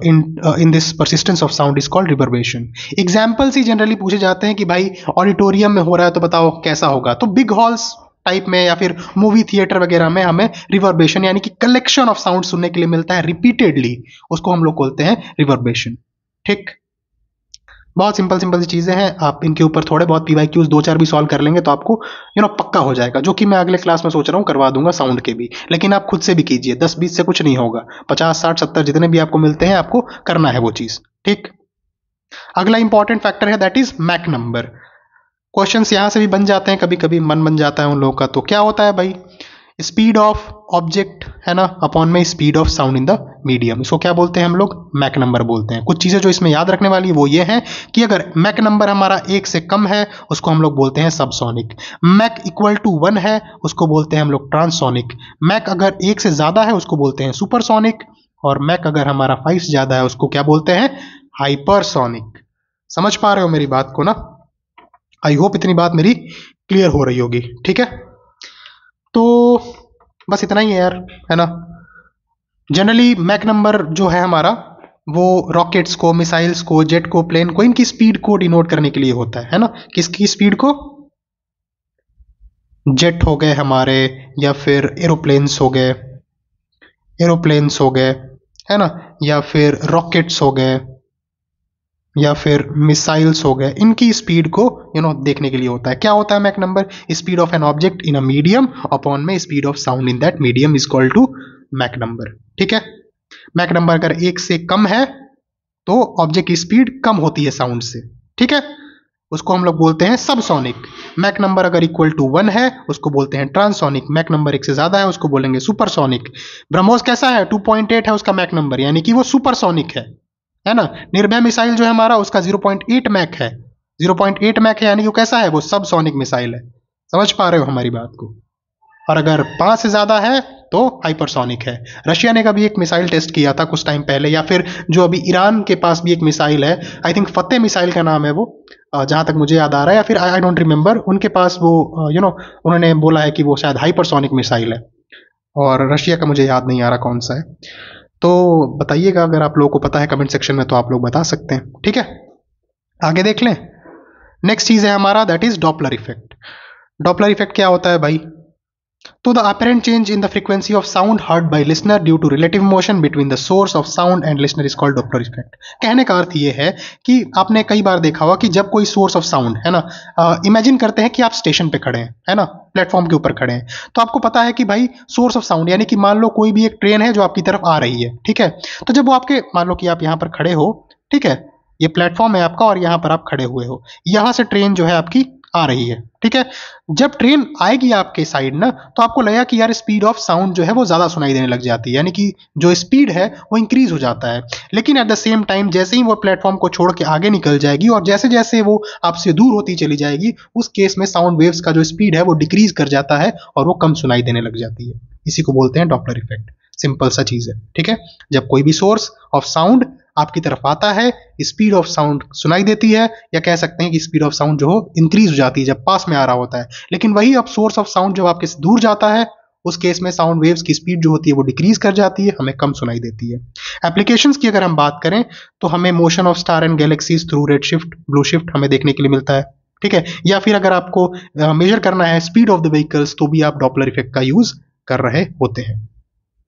in this persistence of sound is called reverberation. Examples he generally पूछे जाते हैं कि भाई ऑडिटोरियम में हो रहा है तो बताओ कैसा होगा, तो बिग हॉल्स टाइप में या फिर मूवी थिएटर वगैरह में हमें रिवर्बेशन यानी कि कलेक्शन ऑफ साउंड सुनने के लिए मिलता है रिपीटेडली, उसको हम लोग बोलते हैं रिवर्बेशन। ठीक, बहुत सिंपल सिंपल सी चीजें हैं, आप इनके ऊपर थोड़े बहुत PYQs 2-4 भी सॉल्व कर लेंगे तो आपको पक्का हो जाएगा, जो कि मैं अगले क्लास में सोच रहा हूँ करवा दूंगा साउंड के भी। लेकिन आप खुद से भी कीजिए, 10-20 से कुछ नहीं होगा, 50, 60, 70 जितने भी आपको मिलते हैं आपको करना है वो चीज। ठीक, अगला इंपॉर्टेंट फैक्टर है that is Mach number. Questions यहां से भी बन जाते हैं, कभी कभी मन बन जाता है उन लोगों का। तो क्या होता है भाई? स्पीड ऑफ ऑब्जेक्ट है ना अपॉन में speed of sound in the medium, इसको क्या बोलते हैं हम लोग? मैक नंबर बोलते हैं। कुछ चीजें जो इसमें याद रखने वाली वो ये है कि अगर मैक नंबर हमारा 1 से कम है उसको हम लोग बोलते हैं सबसोनिक, मैक इक्वल टू 1 है उसको बोलते हैं हम लोग ट्रांससोनिक, मैक अगर 1 से ज्यादा है उसको बोलते हैं सुपरसोनिक, और मैक अगर हमारा 5 से ज्यादा है उसको क्या बोलते हैं? हाइपरसोनिक। समझ पा रहे हो मेरी बात को ना? आई होप इतनी बात मेरी क्लियर हो रही होगी। ठीक है, तो बस इतना ही है यार, है ना। जनरली मैक नंबर जो है हमारा वो रॉकेट्स को, मिसाइल्स को, जेट को, प्लेन को, इनकी स्पीड को डिनोट करने के लिए होता है ना। किसकी स्पीड को? जेट हो गए हमारे, या फिर एरोप्लेन्स हो गए, है ना, या फिर रॉकेट्स हो गए, या फिर मिसाइल्स हो गए, इनकी स्पीड को देखने के लिए होता है। क्या होता है Mach number? Speed of an object in a medium upon में speed of sound in that medium is equal to Mach number. ठीक है। मैक नंबर अगर 1 से कम है तो ऑब्जेक्ट की स्पीड कम होती है साउंड से। ठीक है, उसको हम लोग बोलते हैं सबसोनिक। मैक नंबर अगर इक्वल टू 1 है उसको बोलते हैं ट्रांसोनिक। मैक नंबर 1 से ज्यादा है उसको बोलेंगे सुपरसोनिक। ब्रह्मोस कैसा है? 2.8 है उसका मैक नंबर, यानी कि वो सुपरसोनिक है ना। निर्भय मिसाइल जो है हमारा उसका 0.8 मैक है। 0.8 मैक है, यानी कि वो कैसा है? वो सबसोनिक मिसाइल है। समझ पा रहे हो हमारी बात को? और अगर 5 से ज्यादा है तो हाइपरसोनिक है। रशिया ने कभी एक मिसाइल टेस्ट किया था कुछ टाइम पहले, या फिर जो अभी ईरान के पास भी एक मिसाइल है, आई थिंक फतेह मिसाइल का नाम है वो, जहां तक मुझे याद आ रहा है, या फिर आई डोंट रिमेंबर, उनके पास वो उन्होंने बोला है कि वो शायद हाइपरसोनिक मिसाइल है, और रशिया का मुझे याद नहीं आ रहा कौन सा है। तो बताइएगा अगर आप लोगों को पता है कमेंट सेक्शन में, तो आप लोग बता सकते हैं। ठीक है, आगे देख लें। नेक्स्ट चीज है हमारा, that is Doppler effect. Doppler effect क्या होता है भाई? तो the apparent change in the frequency of sound heard by listener due to relative motion between the source of sound and listener is called Doppler effect। कहने का अर्थ ये है कि आपने कई बार देखा होगा कि जब कोई सोर्स ऑफ साउंड है ना, इमेजिन करते हैं कि आप स्टेशन पे खड़े हैं, है ना, प्लेटफॉर्म के ऊपर खड़े हैं, तो आपको पता है कि भाई सोर्स ऑफ साउंड, यानी कि मान लो कोई भी एक ट्रेन है जो आपकी तरफ आ रही है। ठीक है, तो जब वो आपके, मान लो कि आप यहाँ पर खड़े हो, ठीक है, ये प्लेटफॉर्म है आपका और यहाँ पर आप खड़े हुए हो, यहाँ से ट्रेन जो है आपकी आ रही है। ठीक है, जब ट्रेन आएगी आपके साइड ना, तो आपको लगेगा कि यार स्पीड ऑफ साउंड जो है वो ज्यादा सुनाई देने लग जाती है, यानी कि जो स्पीड है वो इंक्रीज हो जाता है। लेकिन एट द सेम टाइम जैसे ही वो प्लेटफॉर्म को छोड़ के आगे निकल जाएगी और जैसे जैसे वो आपसे दूर होती चली जाएगी, उस केस में साउंड वेव्स का जो स्पीड है वो डिक्रीज कर जाता है और वो कम सुनाई देने लग जाती है। इसी को बोलते हैं डॉपलर इफेक्ट। सिंपल सा चीज है। ठीक है, जब कोई भी सोर्स ऑफ साउंड आपकी तरफ आता है, स्पीड ऑफ साउंड सुनाई देती है, या कह सकते हैं कि स्पीड ऑफ साउंड जो हो इंक्रीज हो जाती है जब पास में आ रहा होता है। लेकिन वही अब सोर्स ऑफ साउंड जब आपके से दूर जाता है, उस केस में साउंड वेव्स की स्पीड जो होती है वो डिक्रीज कर जाती है, हमें कम सुनाई देती है। एप्लीकेशंस की अगर हम बात करें तो हमें motion of star and galaxies through red shift, blue shift हमें देखने के लिए मिलता है। ठीक है, या फिर अगर आपको मेजर करना है स्पीड ऑफ द व्हीकल्स, तो भी आप डॉपलर इफेक्ट का यूज कर रहे होते हैं।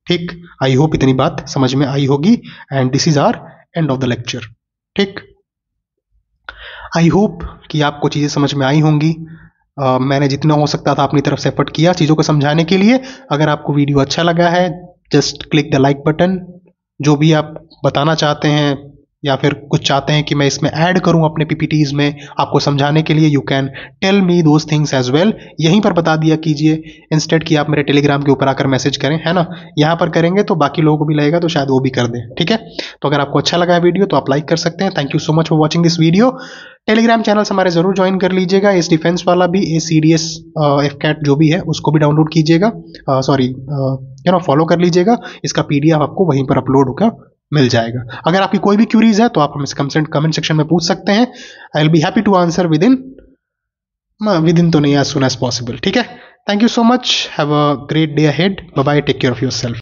ठीक, आई होप इतनी बात समझ में आई होगी, and this is our end of the lecture. ठीक, आई होप कि आपको चीज़ें समझ में आई होंगी। मैंने जितना हो सकता था अपनी तरफ से एफर्ट किया चीज़ों को समझाने के लिए। अगर आपको वीडियो अच्छा लगा है, just click the like button. जो भी आप बताना चाहते हैं या फिर कुछ चाहते हैं कि मैं इसमें ऐड करूं अपने पीपीटीज में आपको समझाने के लिए, you can tell me those things as well. यहीं पर बता दिया कीजिए, इंस्टेड कि आप मेरे टेलीग्राम के ऊपर आकर मैसेज करें, है ना। यहाँ पर करेंगे तो बाकी लोगों को भी लगेगा, तो शायद वो भी कर दें। ठीक है, तो अगर आपको अच्छा लगा है वीडियो तो आप लाइक कर सकते हैं। Thank you so much for watching this video. Telegram channel हमारे जरूर ज्वाइन कर लीजिएगा। एस डिफेंस वाला भी, ACDS FCAT जो भी है उसको भी डाउनलोड कीजिएगा, सॉरी फॉलो कर लीजिएगा। इसका PDF आपको वहीं पर अपलोड होकर मिल जाएगा। अगर आपकी कोई भी क्यूरीज है तो आप हमसे कमेंट सेक्शन में पूछ सकते हैं। I will be happy to answer within तो नहीं, एज सून एज पॉसिबल। ठीक है, thank you so much, have a great day ahead, bye bye, take care of yourself.